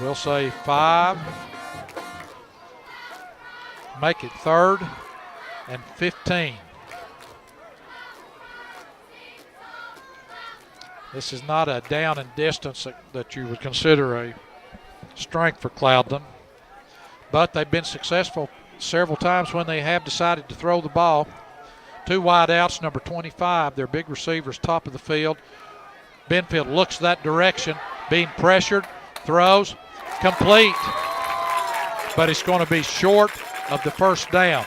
we'll say 5. Make it 3rd and 15. This is not a down and distance that you would consider a strength for Cloudland, but they've been successful several times when they have decided to throw the ball. 2 wide outs, number 25, their big receivers, top of the field. Benfield looks that direction, being pressured, throws, complete, but it's going to be short of the first down.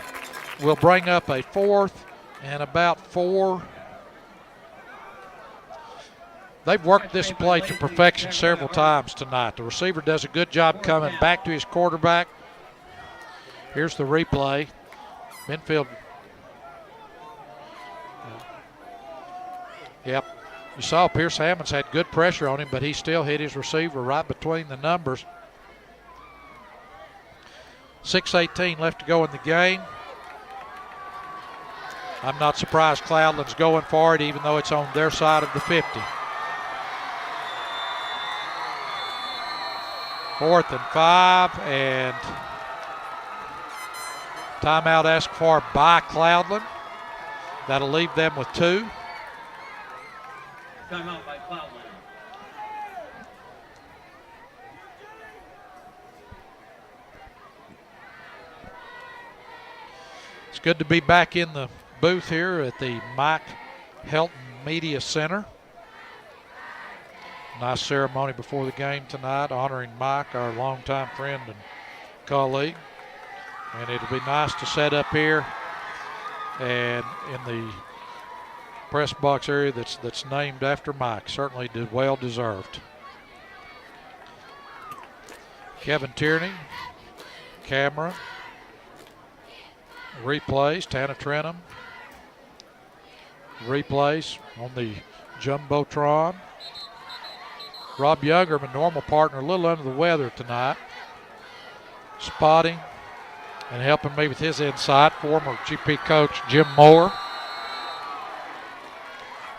We'll bring up a 4th and about 4. They've worked this play to perfection several times tonight. The receiver does a good job coming back to his quarterback. Here's the replay. Benfield. Yep. You saw Pierce Hammonds had good pressure on him, but he still hit his receiver right between the numbers. 6:18 left to go in the game. I'm not surprised Cloudland's going for it, even though it's on their side of the 50. 4th and 5, and timeout asked for by Cloudland. That'll leave them with 2. Timeout by Cloudland. It's good to be back in the booth here at the Mike Helton Media Center. Nice ceremony before the game tonight, honoring Mike, our longtime friend and colleague. And it'll be nice to set up here and in the press box area that's named after Mike. Certainly well deserved. Kevin Tierney, camera, replays, Tana Trenum, replays on the Jumbotron. Rob Younger, my normal partner, a little under the weather tonight. Spotting and helping me with his insight, former GP coach Jim Moore.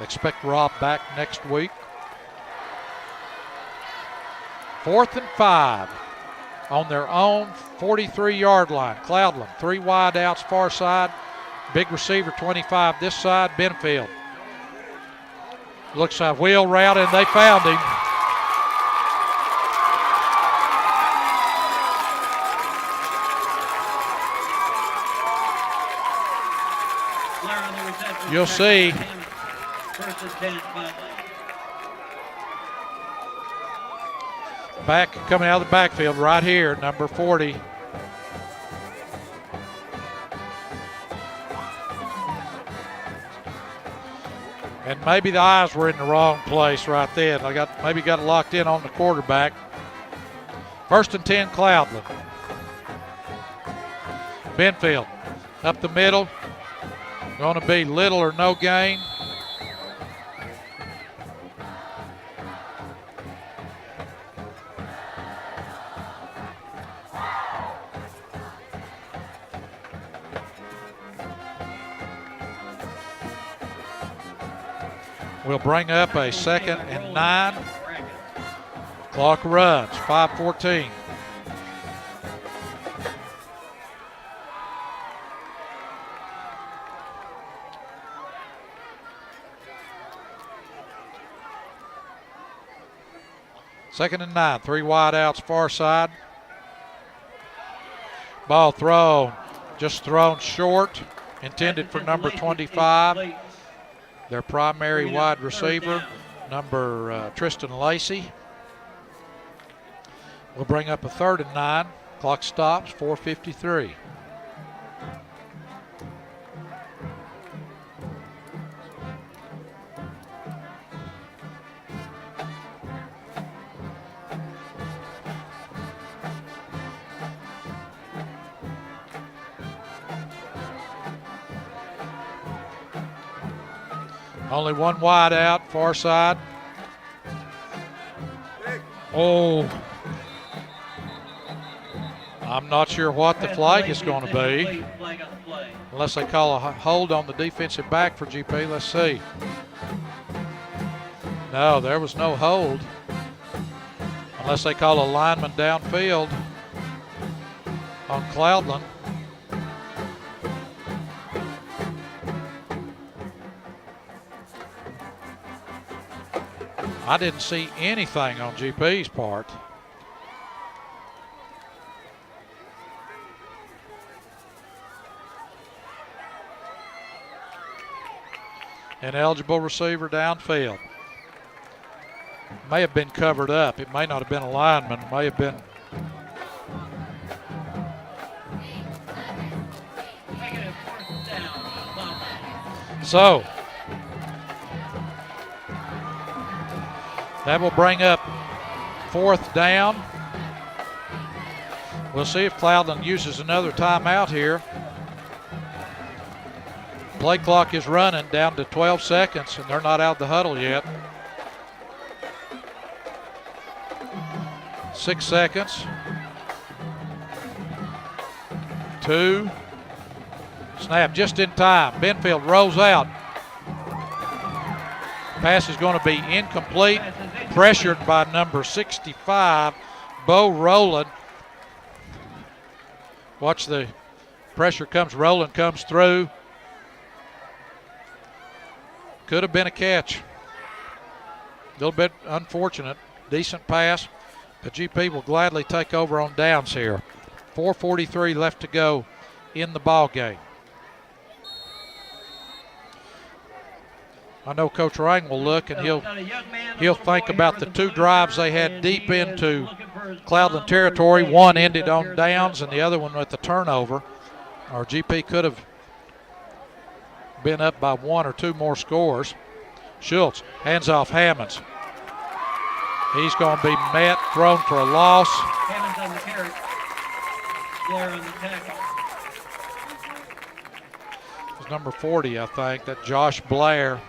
Expect Rob back next week. 4th and 5 on their own 43-yard line. Cloudland, 3 wide outs far side. Big receiver 25 this side, Benfield. Looks like wheel route, and they found him. You'll see. Back coming out of the backfield right here, number 40. And maybe the eyes were in the wrong place right then. Maybe got locked in on the quarterback. 1st and 10, Cloudland. Benfield up the middle. Going to be little or no gain. We'll bring up a 2nd and 9. Clock runs, 5:14. Second and 9, 3 wide outs far side. Ball thrown, just thrown short, intended for number 25, their primary wide receiver, number Tristan Lacey. We'll bring up a 3rd and 9. Clock stops, 4:53. Only one wide out, far side. Oh. I'm not sure what the flag is going to be. Unless they call a hold on the defensive back for GP. Let's see. No, there was no hold. Unless they call a lineman downfield on Cloudland. I didn't see anything on GP's part. Ineligible receiver downfield. May have been covered up. It may not have been a lineman. It may have been. So that will bring up 4th down. We'll see if Cloudland uses another timeout here. Play clock is running down to 12 seconds, and they're not out of the huddle yet. 6 seconds. 2. Snap just in time. Benfield rolls out. Pass is going to be incomplete. Pressured by number 65, Bo Rowland. Watch the pressure comes. Rowland comes through. Could have been a catch. A little bit unfortunate. Decent pass. But GP will gladly take over on downs here. 4:43 left to go in the ball game. I know Coach Rang will look and he'll think about the 2 drives they had deep into Cloudland territory. One ended on downs and the other one with the turnover. Or GP could have been up by 1 or 2 more scores. Schultz hands off Hammonds. He's going to be met, thrown for a loss. Hammonds on the carry. Blair on the tackle. It's number 40, I think. That Josh Blair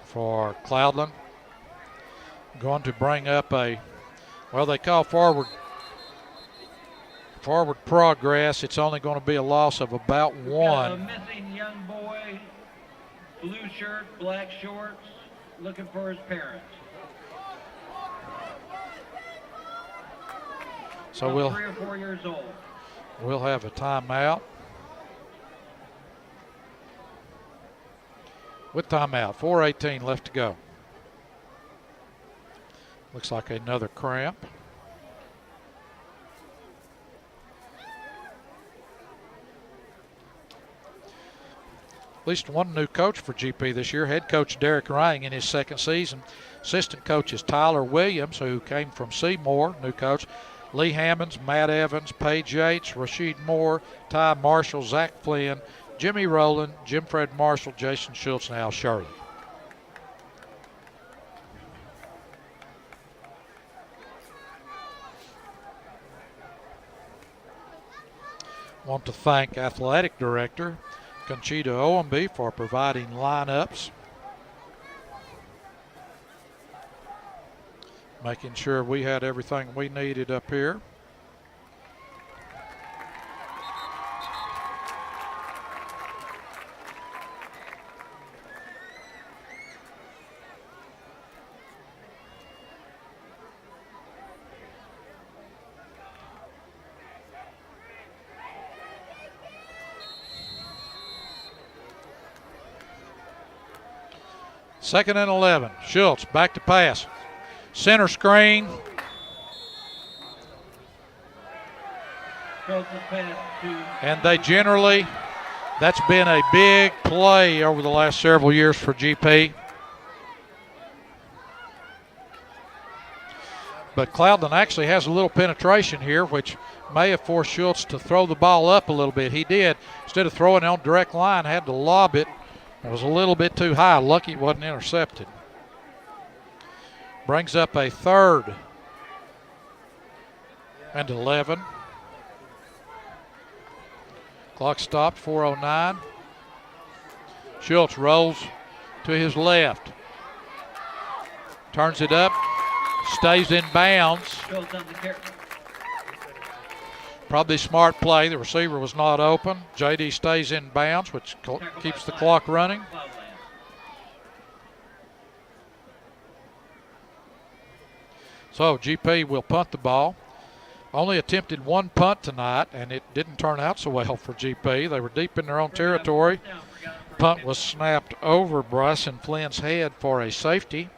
for Cloudland. Going to bring up a, well, they call forward progress. It's only going to be a loss of about 1. A missing young boy, blue shirt, black shorts, looking for his parents. So we'll 3 or 4 years old. We'll have a timeout. With timeout, 4:18 left to go. Looks like another cramp. At least one new coach for GP this year. Head coach Derek Rang in his 2nd season. Assistant coach is Tyler Williams, who came from Seymour, new coach. Lee Hammonds, Matt Evans, Paige Yates, Rasheed Moore, Ty Marshall, Zach Flynn, Jimmy Rowland, Jim Fred Marshall, Jason Schultz, and Al Shirley. Want to thank Athletic Director Conchita Owenby for providing lineups. Making sure we had everything we needed up here. Second and 11. Schultz back to pass. Center screen. And they generally, that's been a big play over the last several years for GP. But Cloudland actually has a little penetration here, which may have forced Schultz to throw the ball up a little bit. He did. Instead of throwing it on direct line, had to lob it. It was a little bit too high. Lucky it wasn't intercepted. Brings up a 3rd and 11. Clock stopped, 4:09. Schultz rolls to his left. Turns it up, stays in bounds. Probably smart play. The receiver was not open. JD stays in bounds, which keeps the clock running. So GP will punt the ball. Only attempted one punt tonight, and it didn't turn out so well for GP. They were deep in their own territory. Punt was snapped over Bryson Flynn's head for a safety.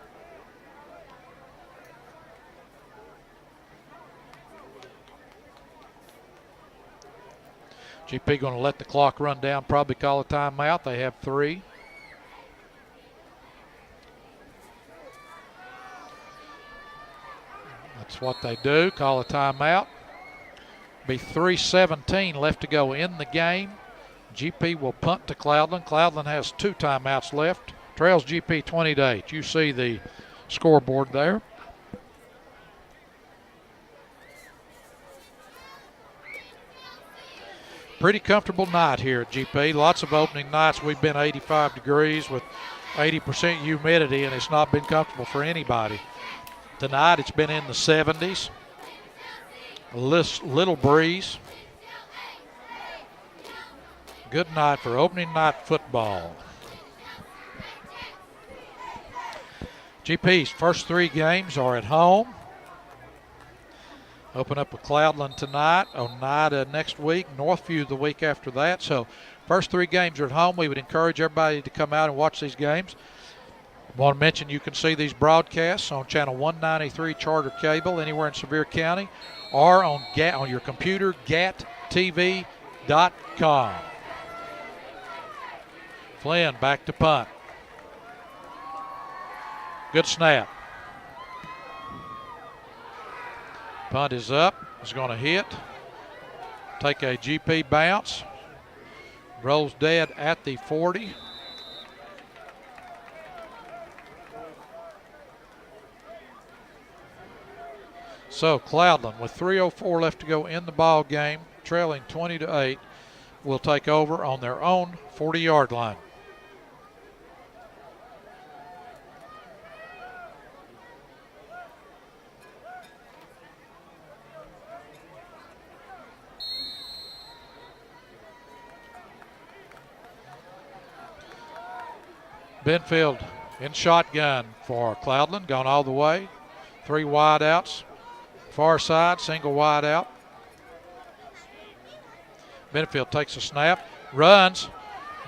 GP going to let the clock run down, probably call a timeout. They have 3. That's what they do, call a timeout. Be 3:17 left to go in the game. GP will punt to Cloudland. Cloudland has 2 timeouts left. Trails GP 20-8. You see the scoreboard there. Pretty comfortable night here at GP. Lots of opening nights. We've been 85 degrees with 80% humidity, and it's not been comfortable for anybody. Tonight it's been in the 70s. A little breeze. Good night for opening night football. GP's first 3 games are at home. Open up with Cloudland tonight, Oneida next week, Northview the week after that. So first 3 games are at home. We would encourage everybody to come out and watch these games. I want to mention you can see these broadcasts on channel 193 Charter Cable anywhere in Sevier County or on your computer, gattv.com. Flynn back to punt. Good snap. Punt is up. It's going to hit. Take a GP bounce. Rolls dead at the 40. So Cloudland, with 3:04 left to go in the ball game, trailing 20-8, will take over on their own 40-yard line. Benfield in shotgun for Cloudland, gone all the way. 3 wide outs. Far side, single wide out. Benfield takes a snap, runs,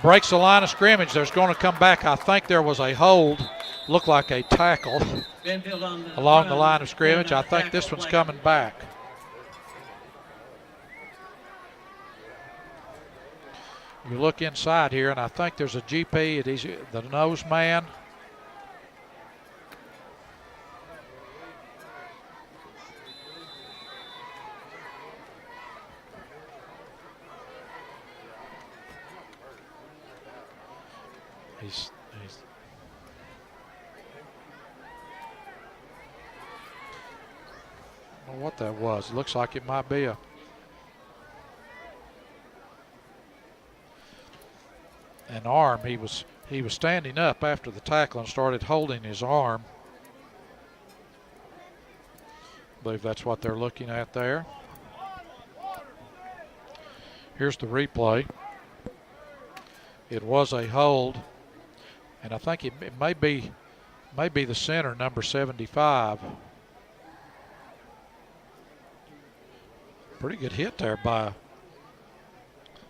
breaks the line of scrimmage. There's going to come back. I think there was a hold, looked like a tackle along the line of scrimmage. I think this one's coming back. You look inside here, and I think there's a GP. It is the nose man. He's I don't know what that was. It looks like it might be an arm. He was standing up after the tackle and started holding his arm. I believe that's what they're looking at there. Here's the replay. It was a hold, and I think it may be the center, number 75. Pretty good hit there by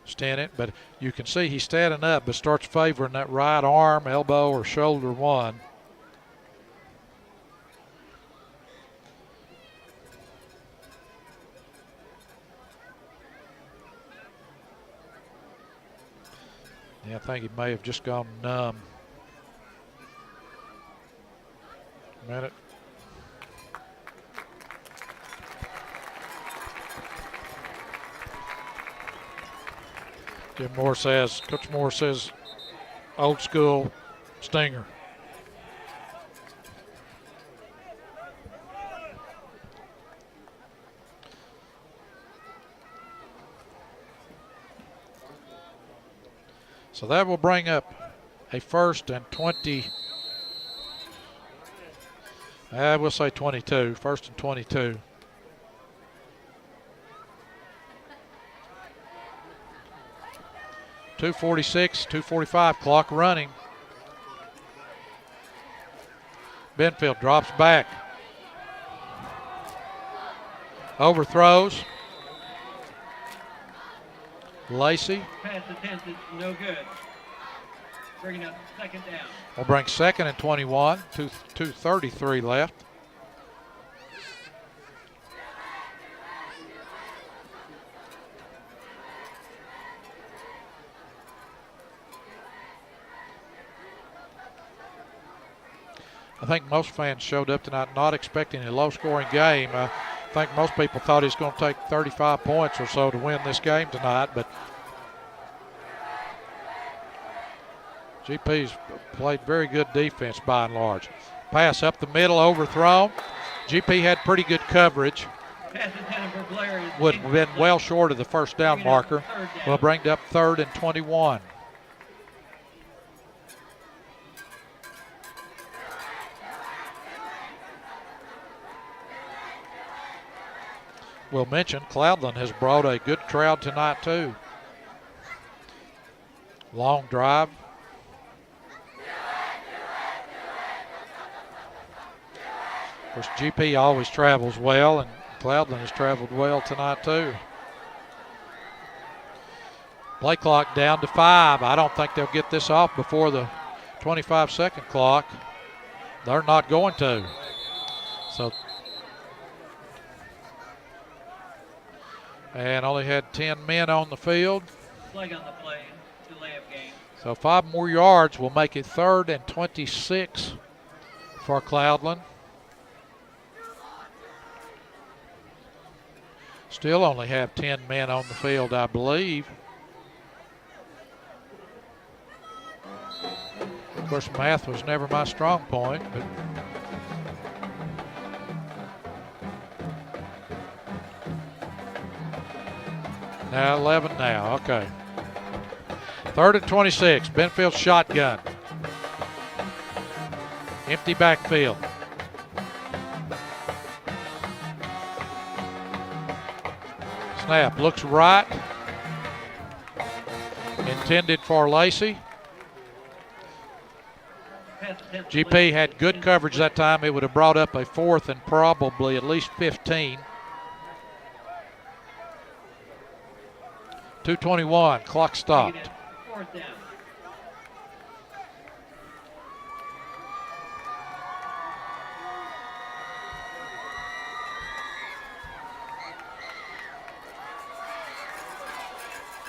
Stennett, but you can see he's standing up but starts favoring that right arm, elbow, or shoulder one. Yeah, I think he may have just gone numb. A minute. Coach Moore says, old school stinger. So that will bring up a 1st and 20. We'll say 22. 1st and 22. .246, 2:45 clock running. Benfield drops back. Overthrows. Lacey. Pass attempted, no good. Bringing up 2nd down. Will bring 2nd and 21. 2:33 left. I think most fans showed up tonight not expecting a low-scoring game. I think most people thought he was going to take 35 points or so to win this game tonight, but GP's played very good defense by and large. Pass up the middle, overthrown. GP had pretty good coverage. Pass intended for Blair is Would have been well short of the 1st down marker. Will bring up 3rd and 21. We'll mention Cloudland has brought a good crowd tonight too. Long drive. Of course, GP always travels well, and Cloudland has traveled well tonight too. Play clock down to 5. I don't think they'll get this off before the 25-second clock. They're not going to. So, and only had 10 men on the field. Flag on the play, delay of game. So 5 more yards will make it 3rd and 26 for Cloudland. Still only have 10 men on the field, I believe. Of course, math was never my strong point, but now 11 now, okay. 3rd and 26, Benfield shotgun. Empty backfield. Snap, looks right. Intended for Lacey. GP had good coverage that time. It would have brought up a 4th and probably at least 15. 2:21, clock stopped. 4th down.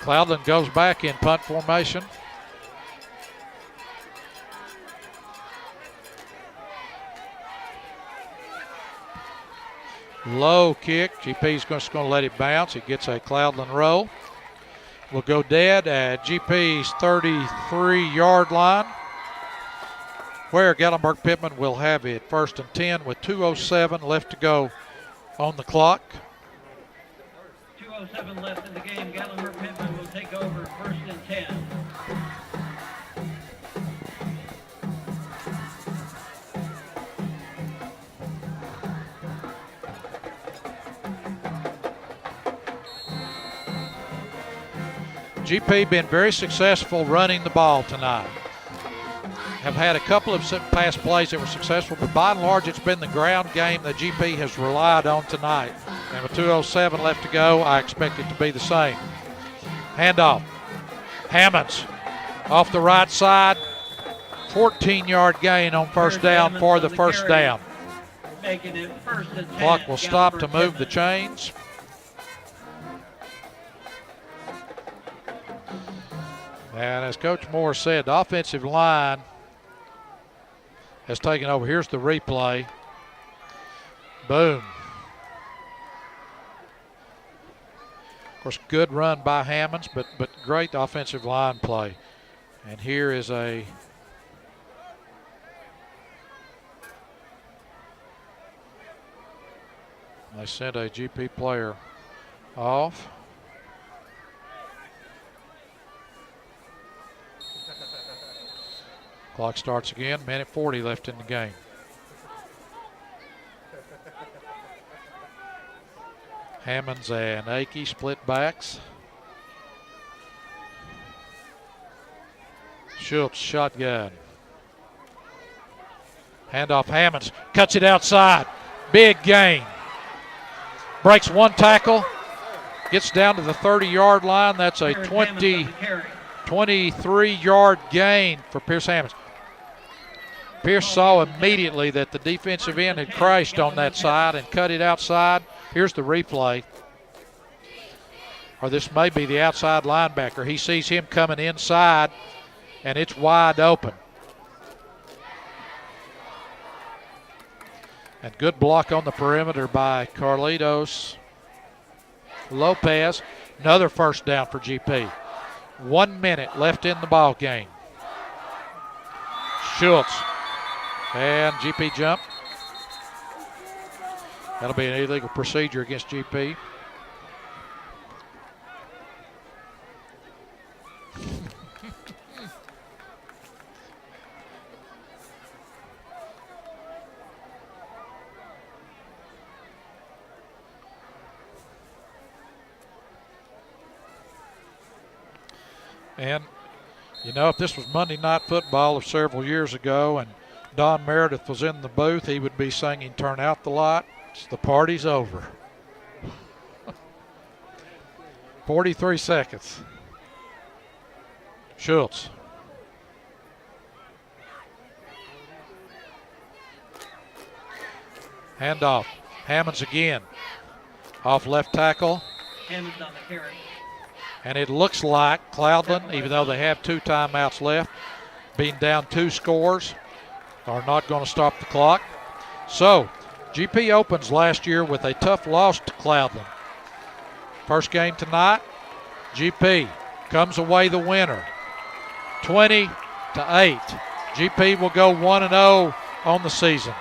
Cloudland goes back in punt formation. Low kick. GP's just going to let it bounce. It gets a Cloudland roll. Will go dead at GP's 33-yard line, where Gatlinburg-Pittman will have it 1st and 10 with 2:07 left to go on the clock. 2:07 left in the game. Gatlinburg-Pittman will take over 1st and 10. GP been very successful running the ball tonight. Have had a couple of pass plays that were successful, but by and large it's been the ground game that GP has relied on tonight. And with 2:07 left to go, I expect it to be the same. Handoff. Hammonds off the right side. 14-yard gain on 1st down for the 1st down. Making it 1st and 10. Clock will stop to move the chains. And as Coach Moore said, the offensive line has taken over. Here's the replay. Boom. Of course, good run by Hammonds, but great offensive line play. And here is they sent a GP player off. Clock starts again, minute 40 left in the game. Hammonds and Akey split backs. Schultz shotgun. Handoff Hammonds, cuts it outside. Big gain. Breaks one tackle. Gets down to the 30-yard line. That's a 23-yard gain for Pierce Hammonds. Pierce saw immediately that the defensive end had crashed on that side and cut it outside. Here's the replay. Or this may be the outside linebacker. He sees him coming inside, and it's wide open. And good block on the perimeter by Carlitos Lopez. Another first down for GP. 1 minute left in the ball game. Schultz and GP jump. That'll be an illegal procedure against GP. And, you know, if this was Monday Night Football of several years ago and Don Meredith was in the booth, he would be singing, "Turn out the light, the party's over." 43 seconds. Schultz. Handoff. Hammonds again. Off left tackle. Hammonds on the carry. And it looks like Cloudland, even though they have 2 timeouts left, being down 2 scores, are not going to stop the clock. So, GP opens last year with a tough loss to Cloudland. First game tonight, GP comes away the winner, 20-8. GP will go 1-0 on the season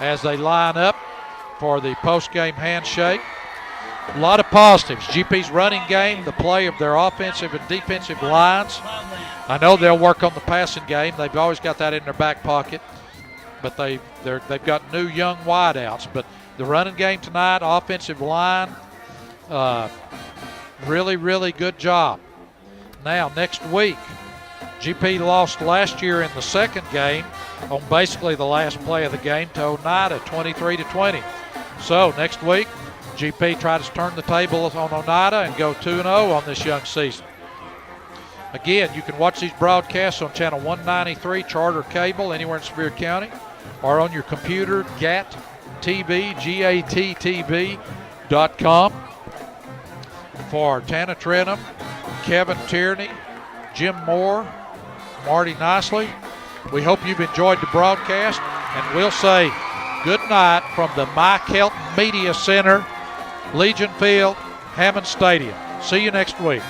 as they line up for the post-game handshake. A lot of positives. GP's running game, the play of their offensive and defensive lines. I know they'll work on the passing game. They've always got that in their back pocket. But they've got new young wideouts. But the running game tonight, offensive line, really, really good job. Now, next week, GP lost last year in the second game on basically the last play of the game to Oneida, 23-20. So, next week, GP tries to turn the table on Oneida and go 2-0 on this young season. Again, you can watch these broadcasts on channel 193 Charter Cable anywhere in Sevier County, or on your computer, GATTV.com. For Tana Trenum, Kevin Tierney, Jim Moore, Marty Nicely, we hope you've enjoyed the broadcast, and we'll say good night from the Mike Helton Media Center, Legion Field, Hammond Stadium. See you next week.